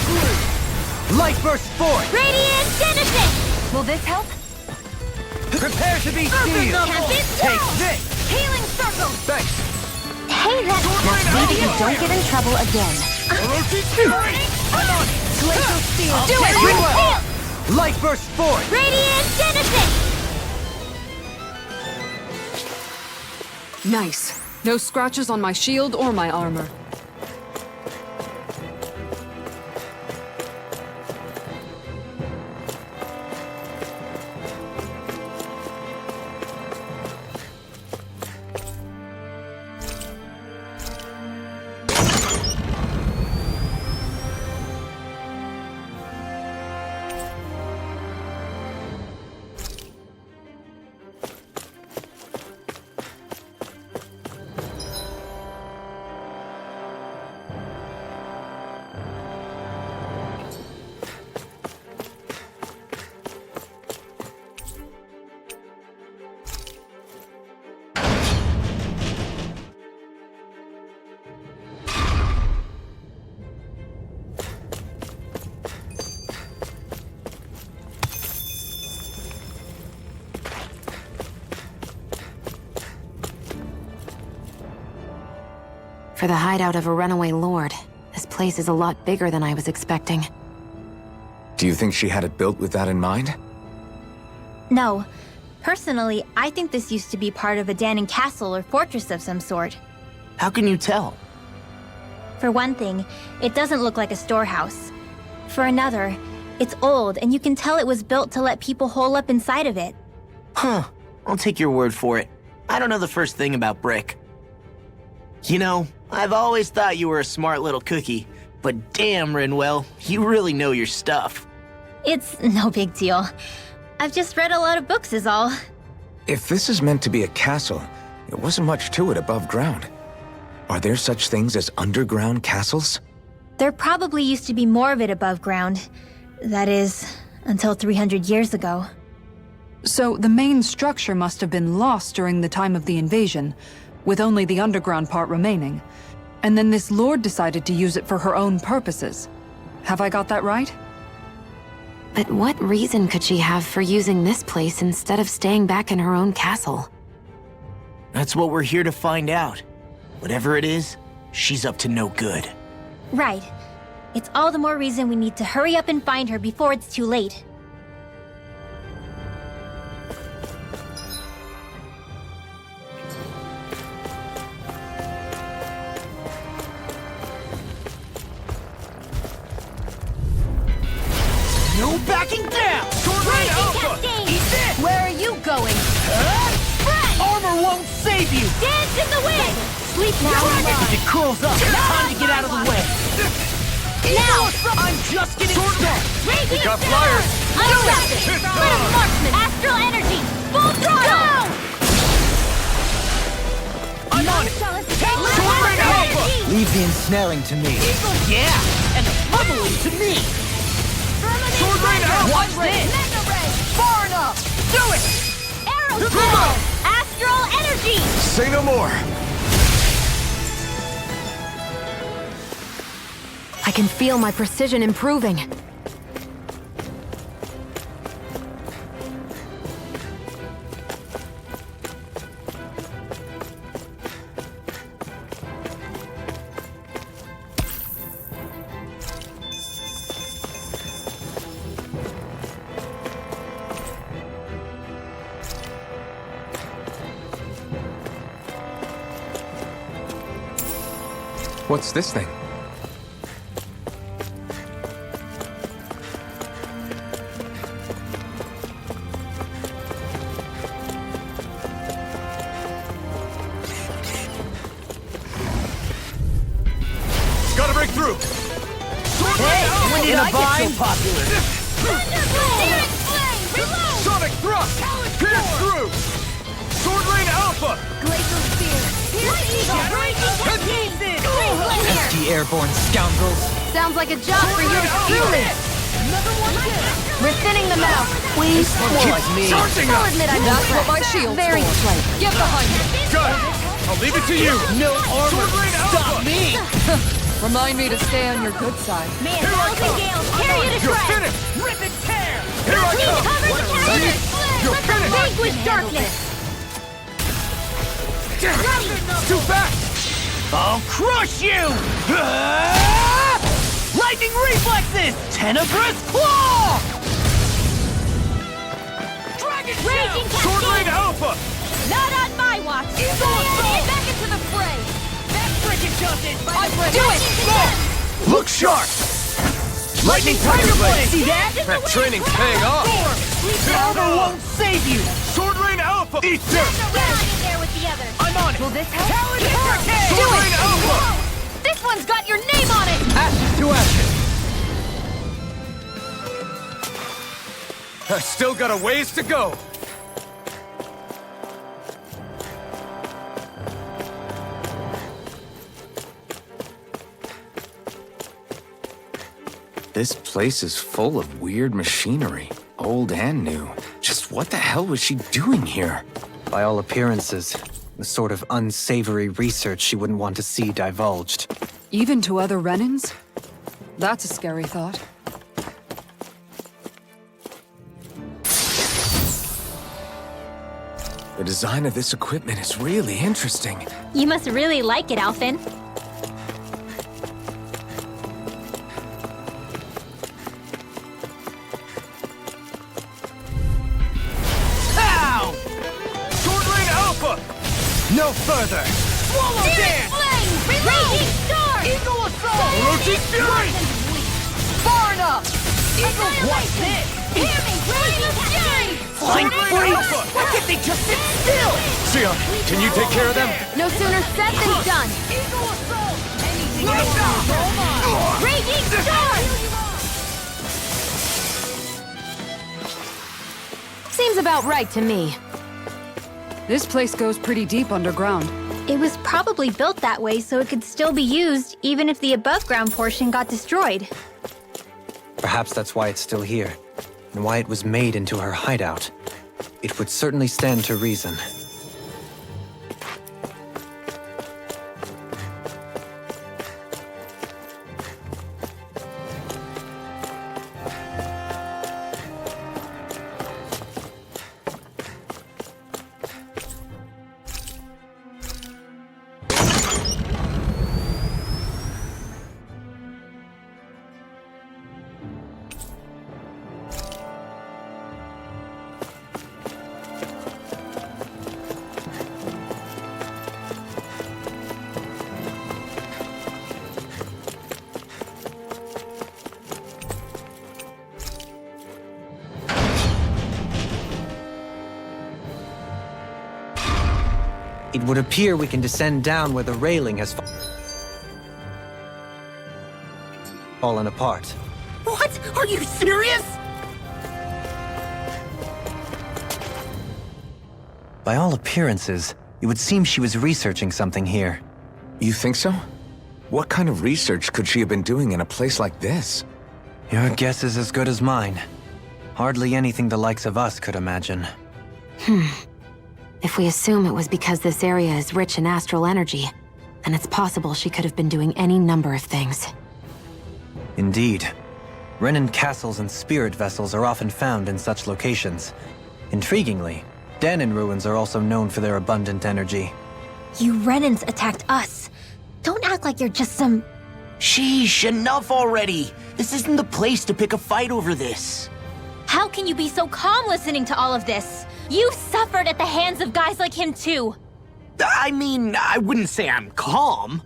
Light burst forth! Radiant Genesis! Will this help? Prepare to be sealed! Take this! Healing Circle! Thanks! Hey, that's... Now see that you don't get in trouble again. Glacial Steel! Do it! Ring Steel! Light burst forth! Radiant Genesis! Nice. No scratches on my shield or my armor. For the hideout of a runaway lord, this place is a lot bigger than I was expecting. Do you think she had it built with that in mind? No. Personally, I think this used to be part of a Danon castle or fortress of some sort. How can you tell? For one thing, it doesn't look like a storehouse. For another, it's old and you can tell it was built to let people hole up inside of it. Huh. I'll take your word for it. I don't know the first thing about brick. You know, I've always thought you were a smart little cookie, but damn, Rinwell, you really know your stuff. It's no big deal. I've just read a lot of books is all. If this is meant to be a castle, there wasn't much to it above ground. Are there such things as underground castles? There probably used to be more of it above ground. That is, until 300 years ago. So the main structure must have been lost during the time of the invasion, with only the underground part remaining. And then this lord decided to use it for her own purposes. Have I got that right? But what reason could she have for using this place instead of staying back in her own castle? That's what we're here to find out. Whatever it is, she's up to no good. Right. It's all the more reason we need to hurry up and find her before it's too late. No backing down! Tornado Alpha! Eat this! Where are you going? Armor won't save you! Dance in the wind! Sleep now, If it curls up, time to get out of the way! Now! I'm just getting started! Radiant got flyers! Unwrapped! Lit of marksman! Astral energy! Full throttle! I'm on it! Sword Alpha! Leave the ensnaring to me. Yeah! And the pummeling to me! Sword Rain Alpha! Watch this! Mega ray! Far enough! Do it! Arrow spell! Astral energy! Say no more! I can feel my precision improving. What's this thing? Gotta break through! When did I get so popular? Sonic thrust! Pierce through! Alpha! Glacial Spear! Pierce Eagle! Raging Temptation! Pesky airborne scoundrels! Sounds like a job for you truly! Another one kill! We're thinning them out! Please, More like me. Charging I'll us! admit I'm That's what impressed. my shield's Very for. slight. Get behind me! Good! I'll leave it to you! No armor! Stop me! Remind me to stay on your good side. May a thousand gales carry you to You're Crest! finished! Rip and tear! Here I Team come! cover the cannon! You're Let them finished! vanquish darkness! Too fast! I'll crush you! Lightning reflexes! Tenebrous claw! Dragon Raging Sword Rain Cascade! Alpha! Not on my watch! Eagle Assault! Back into the fray! That frickin' does it! Do it! Look sharp! Lightning Tiger Blade! See that? That training's paying off! Armor won't save you! Sword Rain Alpha! Eat dirt! Get on in there with the others! I'm on it! Will this help? Talon Hurricane! Do Sword it! Rain Alpha! This one's got your name on it! Ashes to ashes! I've still got a ways to go! This place is full of weird machinery, old and new. Just what the hell was she doing here? By all appearances, the sort of unsavory research she wouldn't want to see divulged. Even to other Renans? That's a scary thought. The design of this equipment is really interesting. You must really like it, Alphen. Ow! Sword Rain Alpha! No further! Swallow dance! Flame! Raging Storm! Eagle Assault! Orochi Fury! Far enough! Eagle, what's this? Hear me! Raging Fury! Flying Sword Rain freaks! Alpha! Why can't they just sit still? Sion, can you take care of them? No sooner said than done! Eagle Assault! Anything else? Raging Storm! Seems about right to me. This place goes pretty deep underground. It was probably built that way so it could still be used even if the above-ground portion got destroyed. Perhaps that's why it's still here, and why it was made into her hideout. It would certainly stand to reason. It would appear we can descend down where the railing has fallen apart. What? Are you serious? By all appearances, it would seem she was researching something here. You think so? What kind of research could she have been doing in a place like this? Your guess is as good as mine. Hardly anything the likes of us could imagine. If we assume it was because this area is rich in astral energy, then it's possible she could have been doing any number of things. Indeed. Renan castles and spirit vessels are often found in such locations. Intriguingly, Danon ruins are also known for their abundant energy. You Renans attacked us. Don't act like you're just some... Sheesh, enough already! This isn't the place to pick a fight over this. How can you be so calm listening to all of this? You've suffered at the hands of guys like him too. I mean, I wouldn't say I'm calm.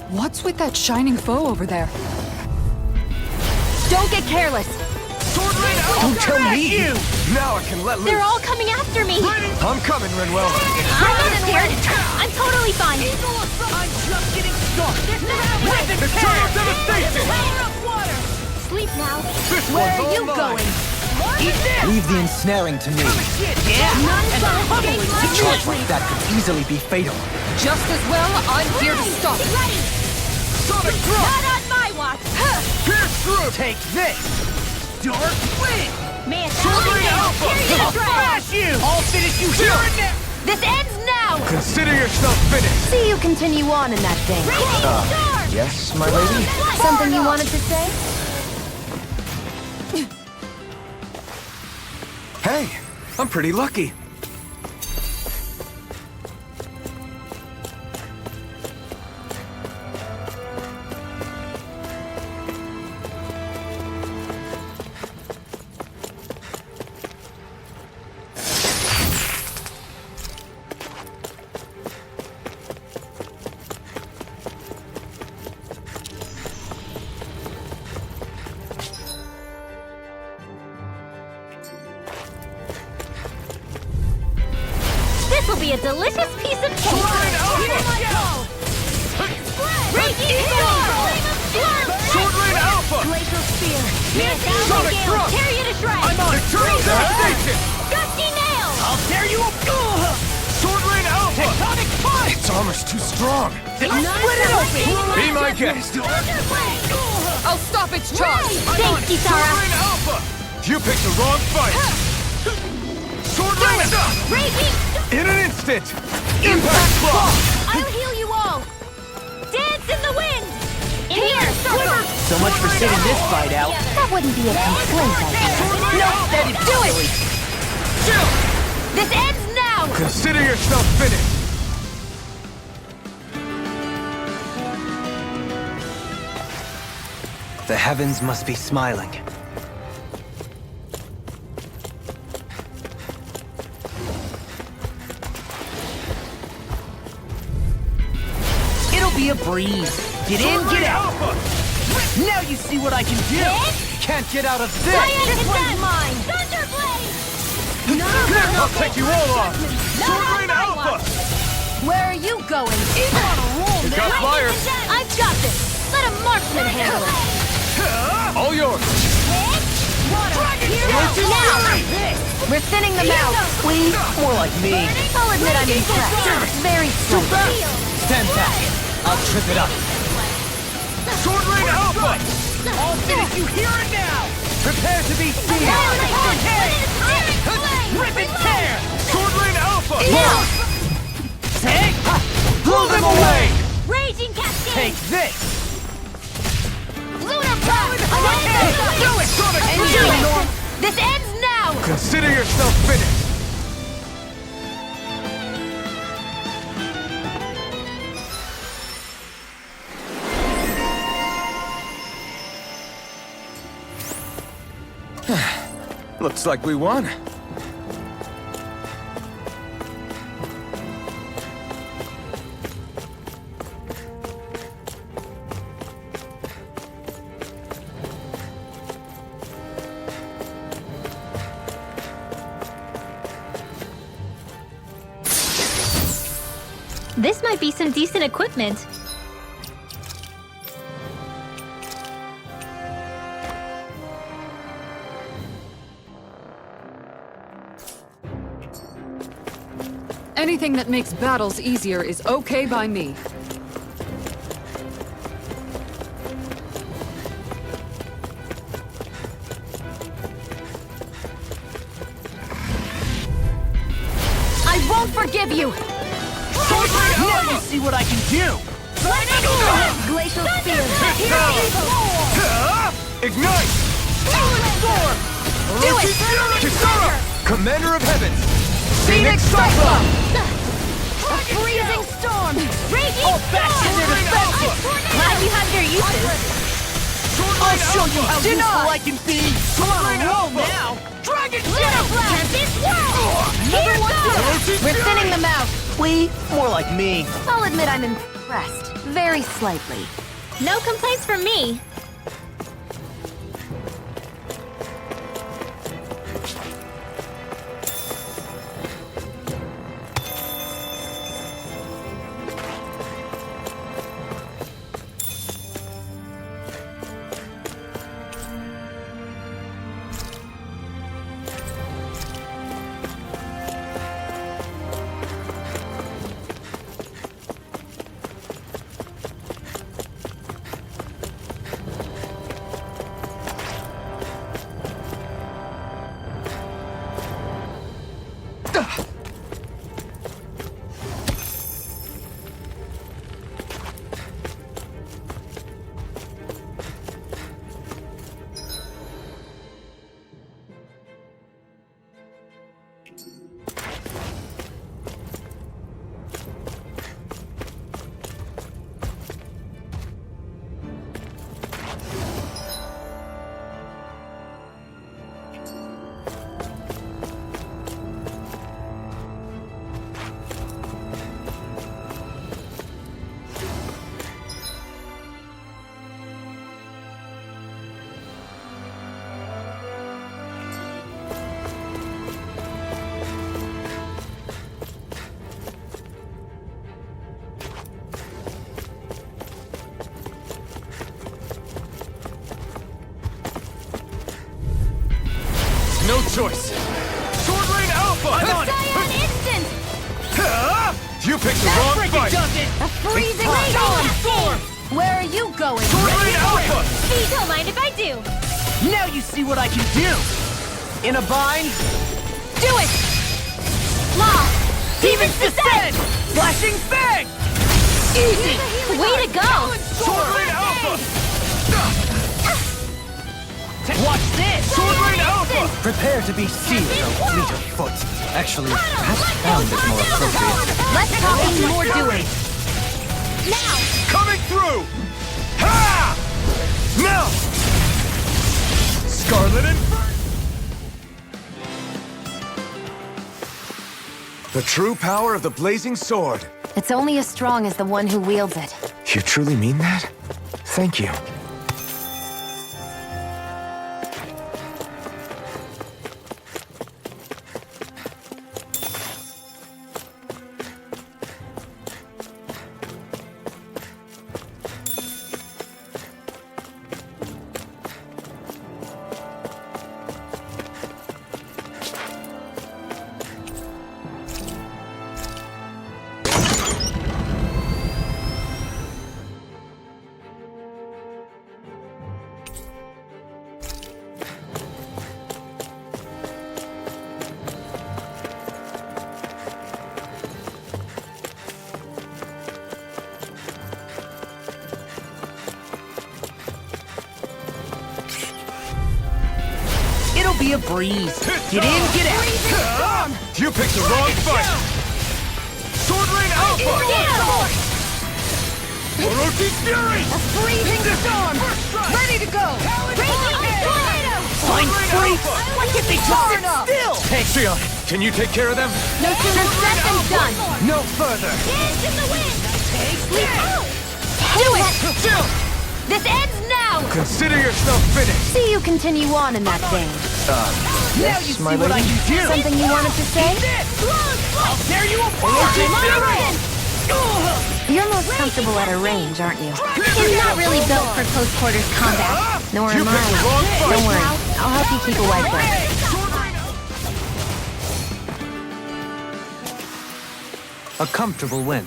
What's with that shining foe over there? Don't get careless! Don't tell me! Now I can let loose! They're all coming after me! I'm coming, Renwell! I'm not scared! I'm totally fine! I'm just getting started! It's total devastation! Sleep now. Where are you going? Leave the ensnaring to me. None shall escape A my charge reach. like that could easily be fatal. Just as well, I'm here to stop Get it. ready! Sonic Drop! Not on my watch! Pierce through! Take this! Dark Wind! May a Sword thousand Ring nails Alpha! tear you to I'll shreds! smash you! I'll finish you here and now! This ends now! Consider yourself finished! See you continue on in that vein. Raging storm! Yes, my lady? Something you wanted to say? Hey, I'm pretty lucky. This will be a delicious piece of cake! Here I go! Raging storm! Sword Ring Alpha! Glacial spear! May a thousand Sonic gales Thrust! tear you to shreds! I'm on Eternal Devastation! Gusty nail! I'll tear you apart! Sword Ring Alpha! Tectonic Punch! Its armor's too strong. Split it open! Be my guest. I'll stop its charge! Thanks, Sword Kisara! Ring Alpha! You picked the wrong fight. Sword Ring Raging! In an instant. Impact Claw. I'll heal you all! Dance in the wind! In here! So much for sitting this fight out. That wouldn't be a complaint, I guess. No, that is Do it! This ends now! Consider yourself finished. The heavens must be smiling. It'll be a breeze. Get in, get out. Now you see what I can do. Can't get out of this! This one's mine! Thunderblade! I'll take you all on. Sword Ring Alpha! Where are you going? He's on a roll You got fire. I've got this! Let a marksman handle it! All yours. We're thinning them out. Please, more like me. I'll admit I'm impressed. Very slightly. Stand back. I'll trip it up. Sword Ring Alpha! I'll finish you here and now! Prepare to be seen. Rip and tear! Sword Ring Alpha! Take! Blow them away! Raging cascade! Take this! Lunar power! Do it, Sonic! This ends now! Consider yourself finished. Looks like we won. This might be some decent equipment. Anything that makes battles easier is okay by me. I won't forgive you! Now you see what I can do. Glacial spear! Ignite! Do it! Kisara! Commander of Heavens! Phoenix Cyclone! A freezing storm! Raging All back to their defense! Glad you have your uses. I'll show you how Do useful not. I can be. Come on, roll now. Dragon Lunar blast! This world! Here goes! We're thinning them out. We, more like me. I'll admit I'm impressed. Crest, very slightly. No complaints from me. No choice. Sword Rain Alpha! I'm on it! Instant! You picked the wrong fight! A freezing storm! Where are you going? Sword Rain Alpha! Don't mind if I do. Now you see what I can do! In a bind? Do it! Law! Demon's Descent! Flashing Fang! Easy! Way to go! Sword Rain Alpha! Watch this! Sword Rain Alpha! Prepare to be seared, O fleet of foot. Actually, perhaps bound is more appropriate. Less talking, more doing. Now! Coming through! Ha! Now! Scarlet Inferno! The true power of the blazing sword. It's only as strong as the one who wields it. You truly mean that? Thank you. It'll be a breeze. Get in, get out. You picked the wrong fight! Sword Rain Alpha! Orochi's Fury! A freezing storm! Ready to go! Fine freaks! Why can't they just sit still? Hey, Shion, can you take care of them? No sooner said than done! No further! Into the wind! Do it! Still! This ends now! Consider yourself finished! See you continue on in that vein. Now you see what I can do! Something you wanted to say? I'll tear you apart! You're most comfortable at a range, aren't you? I'm not really built for close quarters combat. Nor You am picked the wrong I. fight! Don't worry. I'll help you keep a wide berth. A comfortable win.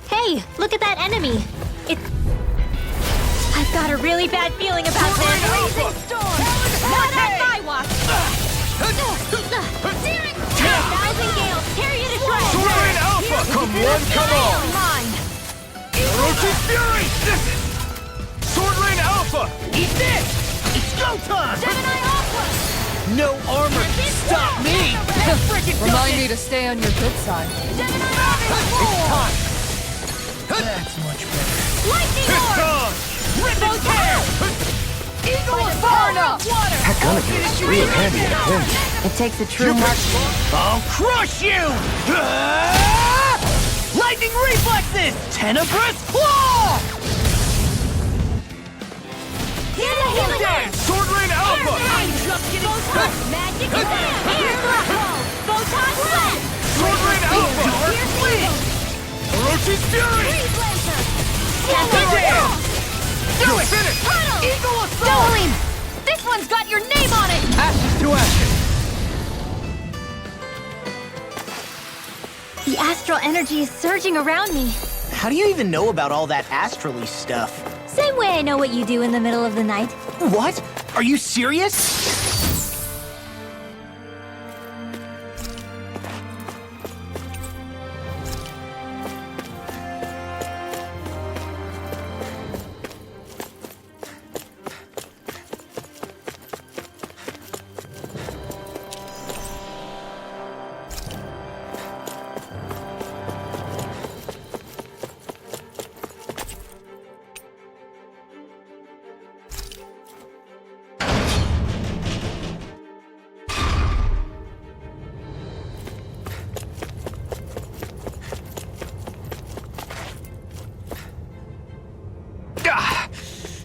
Hey, look at that enemy. I've got a really bad feeling about this. Not on my watch. 1,000 gales, tear you to shreds. Sword Rain Alpha! Come one, come all! Mine! Orochi's Fury! Sword Rain Alpha! Eat this! It's go time! Gemini Aqua! No armor can stop me! Remind me to stay on your good side. That's much better. Lightning Orb! Ripple Tear! Eagle of Fire! That gun of yours is really handy in a pinch. It takes a true mark. I'll crush you! Ah! Lightning reflexes! Tenebrous claw! Healing Dance! Sword Rain Alpha! I'm just getting started! Magic Attack! Air Throw! Photon Blast! Sword Rain Alpha! Pierce Eagle! Orochi's Fury! Freeze Lancer! Sword Dance! Do it! Tunnel! Eagle Assault! Dolim! This one's got your name on it! Ashes to ashes! The astral energy is surging around me. How do you even know about all that astrally stuff? Same way I know what you do in the middle of the night. What? Are you serious?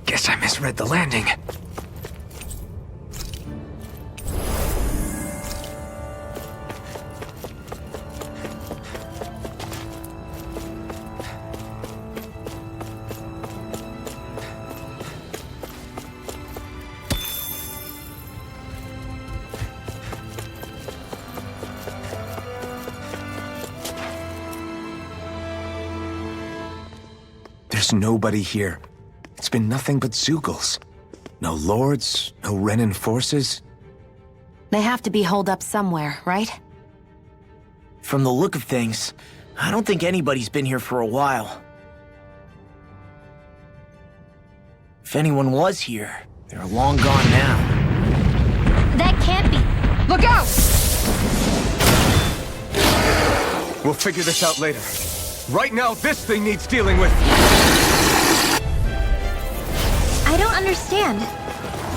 Guess I misread the landing. There's nobody here. It's been nothing but Zeugles. No lords, no Renan forces. They have to be holed up somewhere, right? From the look of things, I don't think anybody's been here for a while. If anyone was here, they're long gone now. That can't be. Look out! We'll figure this out later. Right now, this thing needs dealing with. I don't understand.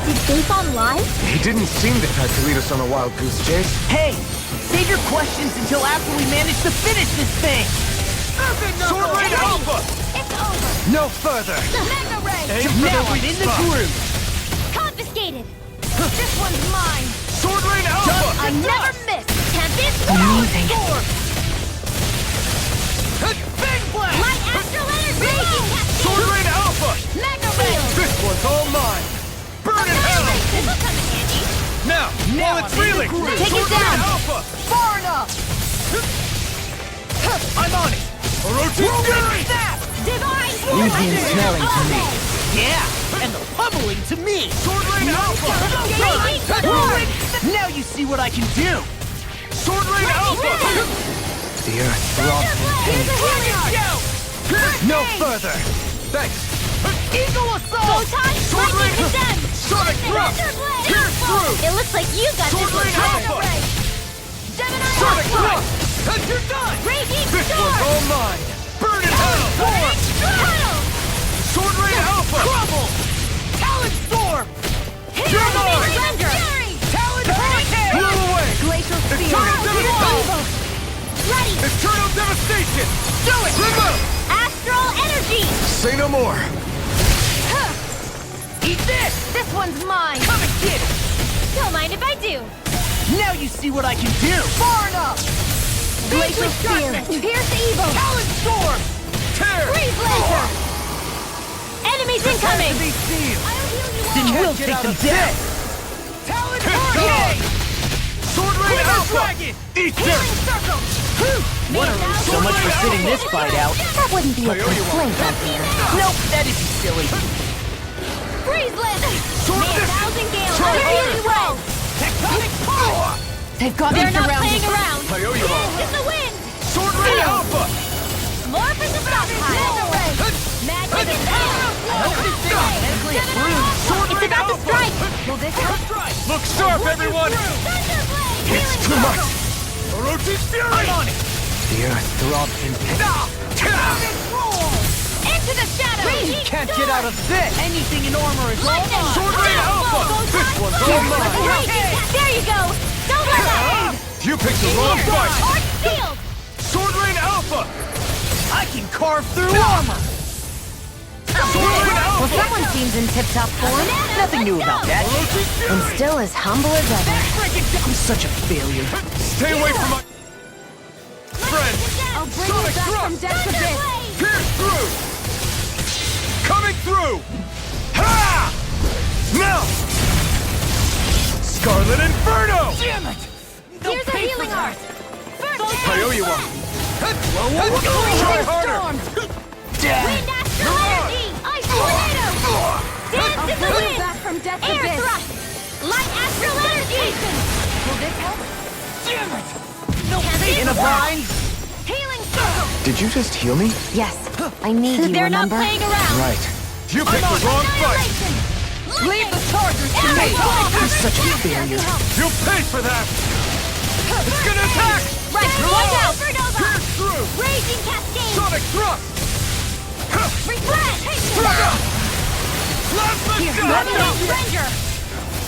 Did Baefon lie? He didn't seem the type to lead us on a wild goose chase. Hey! Save your questions until after we manage to finish this thing! Sword Rain Alpha! It's over! No further! Mega Ray! Aim for Now the weak in the spot. groove! Confiscated! This one's mine! Sword Rain Alpha! I never miss! Tempest! Amazing. Big Blast! Light Astral Energy! Raging Cascade! Sword Rain Alpha! Mega Ray! This one's all mine! Burn in hell! This'll come in handy! Now, while it's reeling! Take it Sword down. Rain Alpha! Far enough! I'm on it! Orochi's Fury! Divine Easy and smelling to me. Okay. Yeah! And the pummeling to me! Sword Rain Alpha! Raging Storm! Now you see what I can do! Sword Rain Alpha! The earth throbs in pain. No further! Thanks! Eagle Assault! Photon Sword Rain! Lightning Descent! Sonic Thrust! Blade! Pierce through! It looks like you got Sword this Rain one. Alpha! Gemini Sonic Alpha! Thrust! And you're done! Raging This Storm! one's all mine! Burn in hell! Tunnel! Sword Rain Alpha! Crumble! Talon Storm! You're mine! Surrender! Talon Hurricane! Blow away! Glacial Spear! Eternal Devastation! Ready! Eternal Devastation! Do it! Remove! Astral Energy! Say no more! Eat this! This one's mine! Come and get it! Don't mind if I do. Now you see what I can do! Far enough! Glacial With Spear! darkness! Pierce Evil! Talon Storm! Tear! Freeze Laser! Enemies incoming! Be seen! I'll heal you Then all! we'll take them down! Talon Hurricane! Sword Rain Quiver Alpha! Dragon! Eat Healing this! Circle! So much for sitting this fight out. That wouldn't be a I owe you one. complaint. Nope, that isn't silly. Freeze Laser! Sword May a this! thousand gales Try carry harder. you well! Tectonic power! They've got me They're not surrounded. playing around. I owe you one. In the wind! Sword Rain Alpha! More for the stockpile! Magic and power! I hope this thing is medically approved. Sword It's Rain about to Alpha! strike. Will this help? Look sharp, everyone! Thunderblade! It's Healing too much! Circle! Orochi's Fury! I'm on it! The earth throbs in Into the shadows! You can't get out of this! Anything in armor is all mine! Sword Rain Alpha! This one's all mine! There you go! Don't let that! You picked the wrong fight! Arch field! Sword Rain Alpha! I can carve through armor! Sword Rain Well, Alpha! someone seems in tip-top form. Nothing new about that. Orochi's And Fury! still as humble as ever. I'm such a failure. Stay away from my... friend! I'll bring Sonic you back Thrust! from depths abyss! Pierce through! Coming through! Ha! Now! Scarlet Inferno! Damn it! Here's a healing art! First I owe you one. Try harder! Wind Astral Energy! Ice Tornado! Dance in the wind! Back from depths Air abyss. Thrust! Light Astral Energy! Will this help? Damn it! No In a bind! Healing Circle! Did you just heal me? Yes, I need you, They're remember? not playing around! Right. You picked the wrong fight! Annihilation! Leave the Chargers to me! I'm such a failure. You'll pay for that! It's gonna attack! Right, watch out! Pierce through! Raging Cascade! Sonic Thrust! Refresh! Plasma Levitate Gun! Ranger!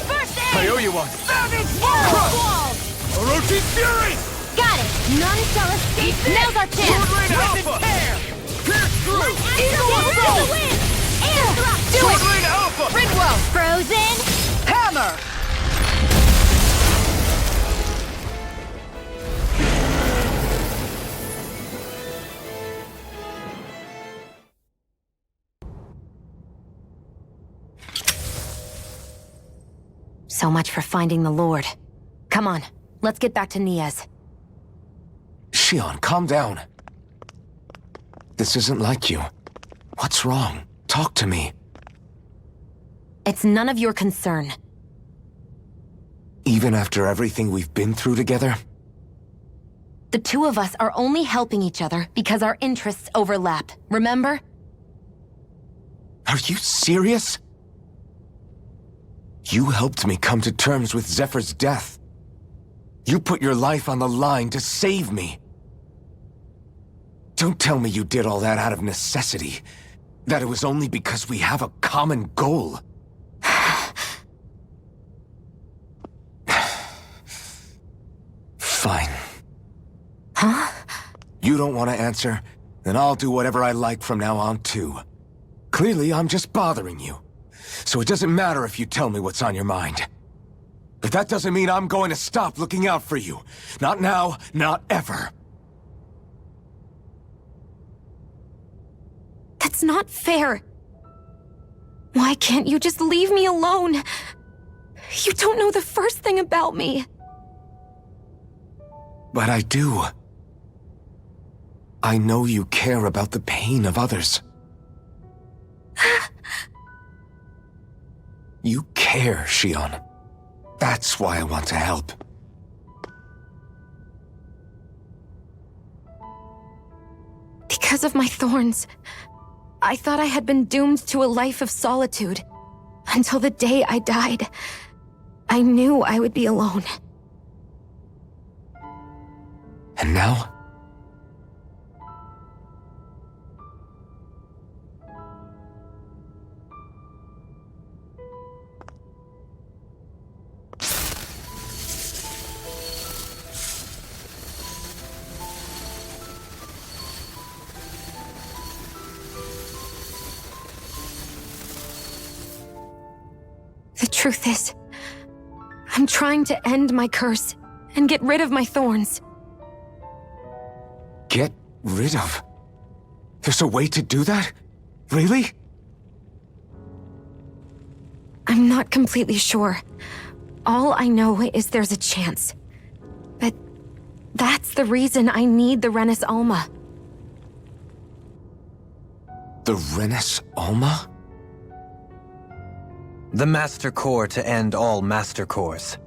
First I aid! owe you one. Savage Wall! Orochi's Fury! Got it! None shall escape! Now's our Sword chance! Rain Alpha! Pierce through! Eagle Wall! Air Thrust! Do Sword it! Rain Alpha! Ridwell! Frozen! Hammer! So much for finding the Lord. Come on, let's get back to Nia's. Shion, calm down. This isn't like you. What's wrong? Talk to me. It's none of your concern. Even after everything we've been through together? The two of us are only helping each other because our interests overlap, remember? Are you serious? You helped me come to terms with Zephyr's death. You put your life on the line to save me. Don't tell me you did all that out of necessity. That it was only because we have a common goal. Fine. Huh? You don't want to answer? Then I'll do whatever I like from now on, too. Clearly, I'm just bothering you. So it doesn't matter if you tell me what's on your mind. But that doesn't mean I'm going to stop looking out for you. Not now, not ever. That's not fair. Why can't you just leave me alone? You don't know the first thing about me. But I do. I know you care about the pain of others. You care, Shion. That's why I want to help. Because of my thorns, I thought I had been doomed to a life of solitude. Until the day I died, I knew I would be alone. And now? The truth is, I'm trying to end my curse and get rid of my thorns. Get rid of? There's a way to do that? Really? I'm not completely sure. All I know is there's a chance. But that's the reason I need the Renis Alma. The Renis Alma? The Master Core to end all Master Cores.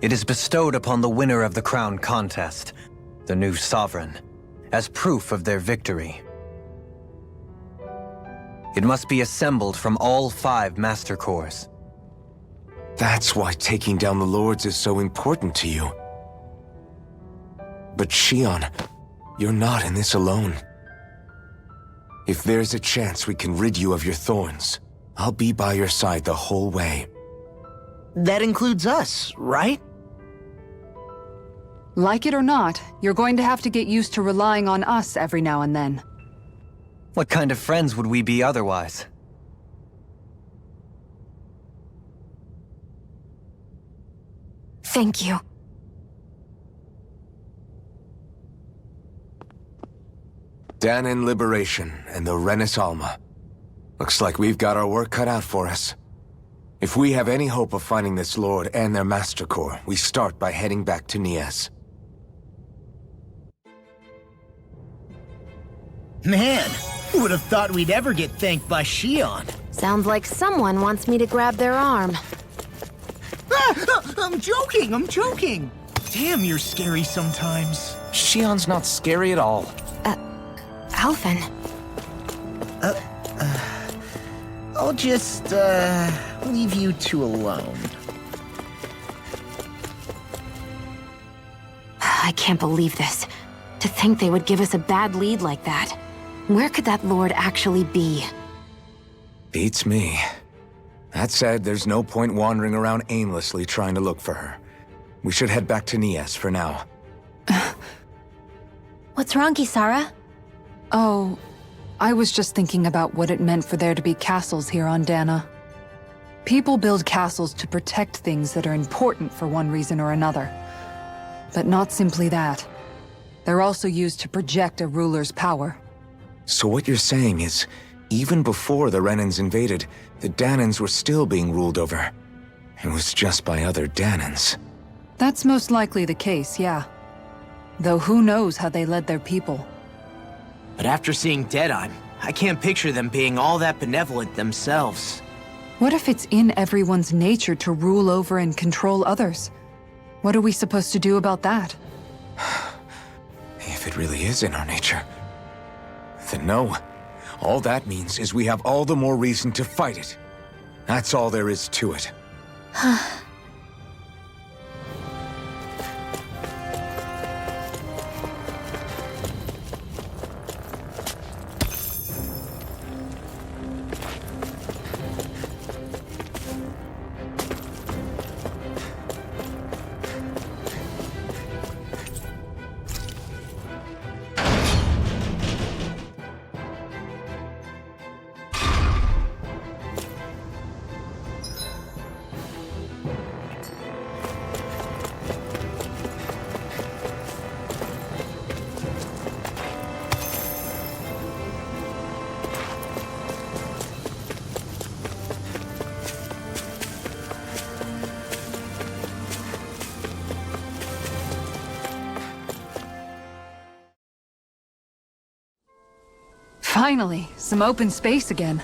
It is bestowed upon the winner of the Crown Contest, the new Sovereign, as proof of their victory. It must be assembled from all 5 Master Cores. That's why taking down the Lords is so important to you. But Shion, you're not in this alone. If there's a chance we can rid you of your thorns, I'll be by your side the whole way. That includes us, right? Like it or not, you're going to have to get used to relying on us every now and then. What kind of friends would we be otherwise? Thank you. Dahnan Liberation and the Renis Alma. Looks like we've got our work cut out for us. If we have any hope of finding this Lord and their Master Core, we start by heading back to Nias. Man, who would have thought we'd ever get thanked by Shion? Sounds like someone wants me to grab their arm. I'm joking! Damn, you're scary sometimes. Shion's not scary at all. Alphen. I'll just, leave you two alone. I can't believe this. To think they would give us a bad lead like that. Where could that lord actually be? Beats me. That said, there's no point wandering around aimlessly trying to look for her. We should head back to Nias for now. What's wrong, Kisara? Oh, I was just thinking about what it meant for there to be castles here on Dana. People build castles to protect things that are important for one reason or another. But not simply that. They're also used to project a ruler's power. So what you're saying is, even before the Renans invaded, the Dahnans were still being ruled over. It was just by other Dahnans. That's most likely the case, yeah. Though who knows how they led their people. But after seeing Deadeye, I can't picture them being all that benevolent themselves. What if it's in everyone's nature to rule over and control others? What are we supposed to do about that? If it really is in our nature, then no. All that means is we have all the more reason to fight it. That's all there is to it. Finally, some open space again.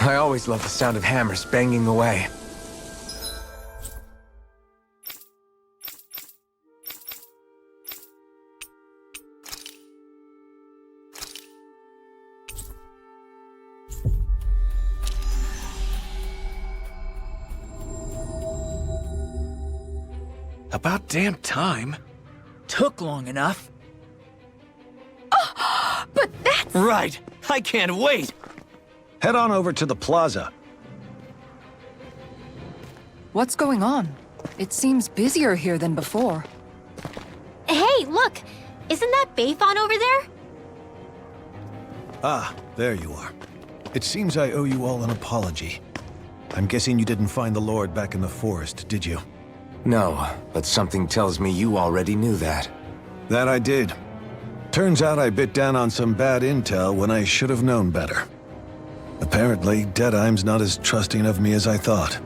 I always love the sound of hammers banging away. About damn time. Took long enough. But that's... Right. I can't wait. Head on over to the plaza. What's going on? It seems busier here than before. Hey, look! Isn't that Baefon over there? Ah, there you are. It seems I owe you all an apology. I'm guessing you didn't find the Lord back in the forest, did you? No, but something tells me you already knew that. That I did. Turns out I bit down on some bad intel when I should have known better. Apparently, Deadeye's not as trusting of me as I thought.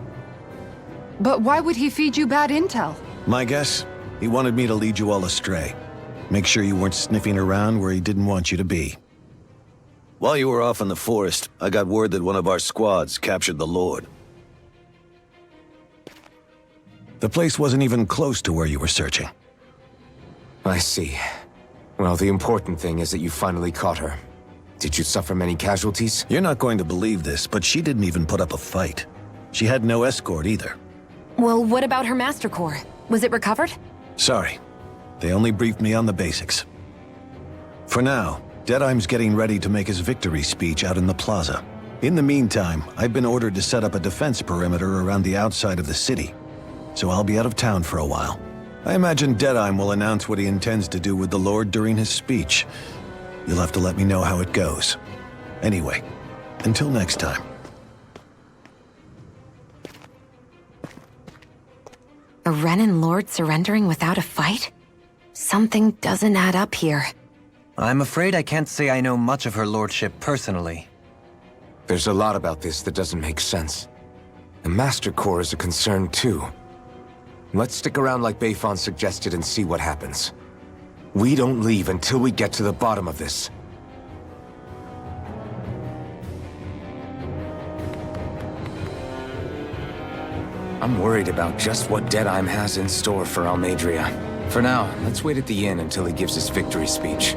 But why would he feed you bad intel? My guess? He wanted me to lead you all astray. Make sure you weren't sniffing around where he didn't want you to be. While you were off in the forest, I got word that one of our squads captured the Lord. The place wasn't even close to where you were searching. I see. Well, the important thing is that you finally caught her. Did you suffer many casualties? You're not going to believe this, but she didn't even put up a fight. She had no escort either. Well, what about her Master Core? Was it recovered? Sorry. They only briefed me on the basics. For now, Deadeye's getting ready to make his victory speech out in the plaza. In the meantime, I've been ordered to set up a defense perimeter around the outside of the city, so I'll be out of town for a while. I imagine Deadeye will announce what he intends to do with the Lord during his speech. You'll have to let me know how it goes. Anyway, until next time. A Renan Lord surrendering without a fight? Something doesn't add up here. I'm afraid I can't say I know much of her lordship personally. There's a lot about this that doesn't make sense. The Master Core is a concern too. Let's stick around like Baefon suggested and see what happens. We don't leave until we get to the bottom of this. I'm worried about just what Deadeye has in store for Almadria. For now, let's wait at the inn until he gives his victory speech.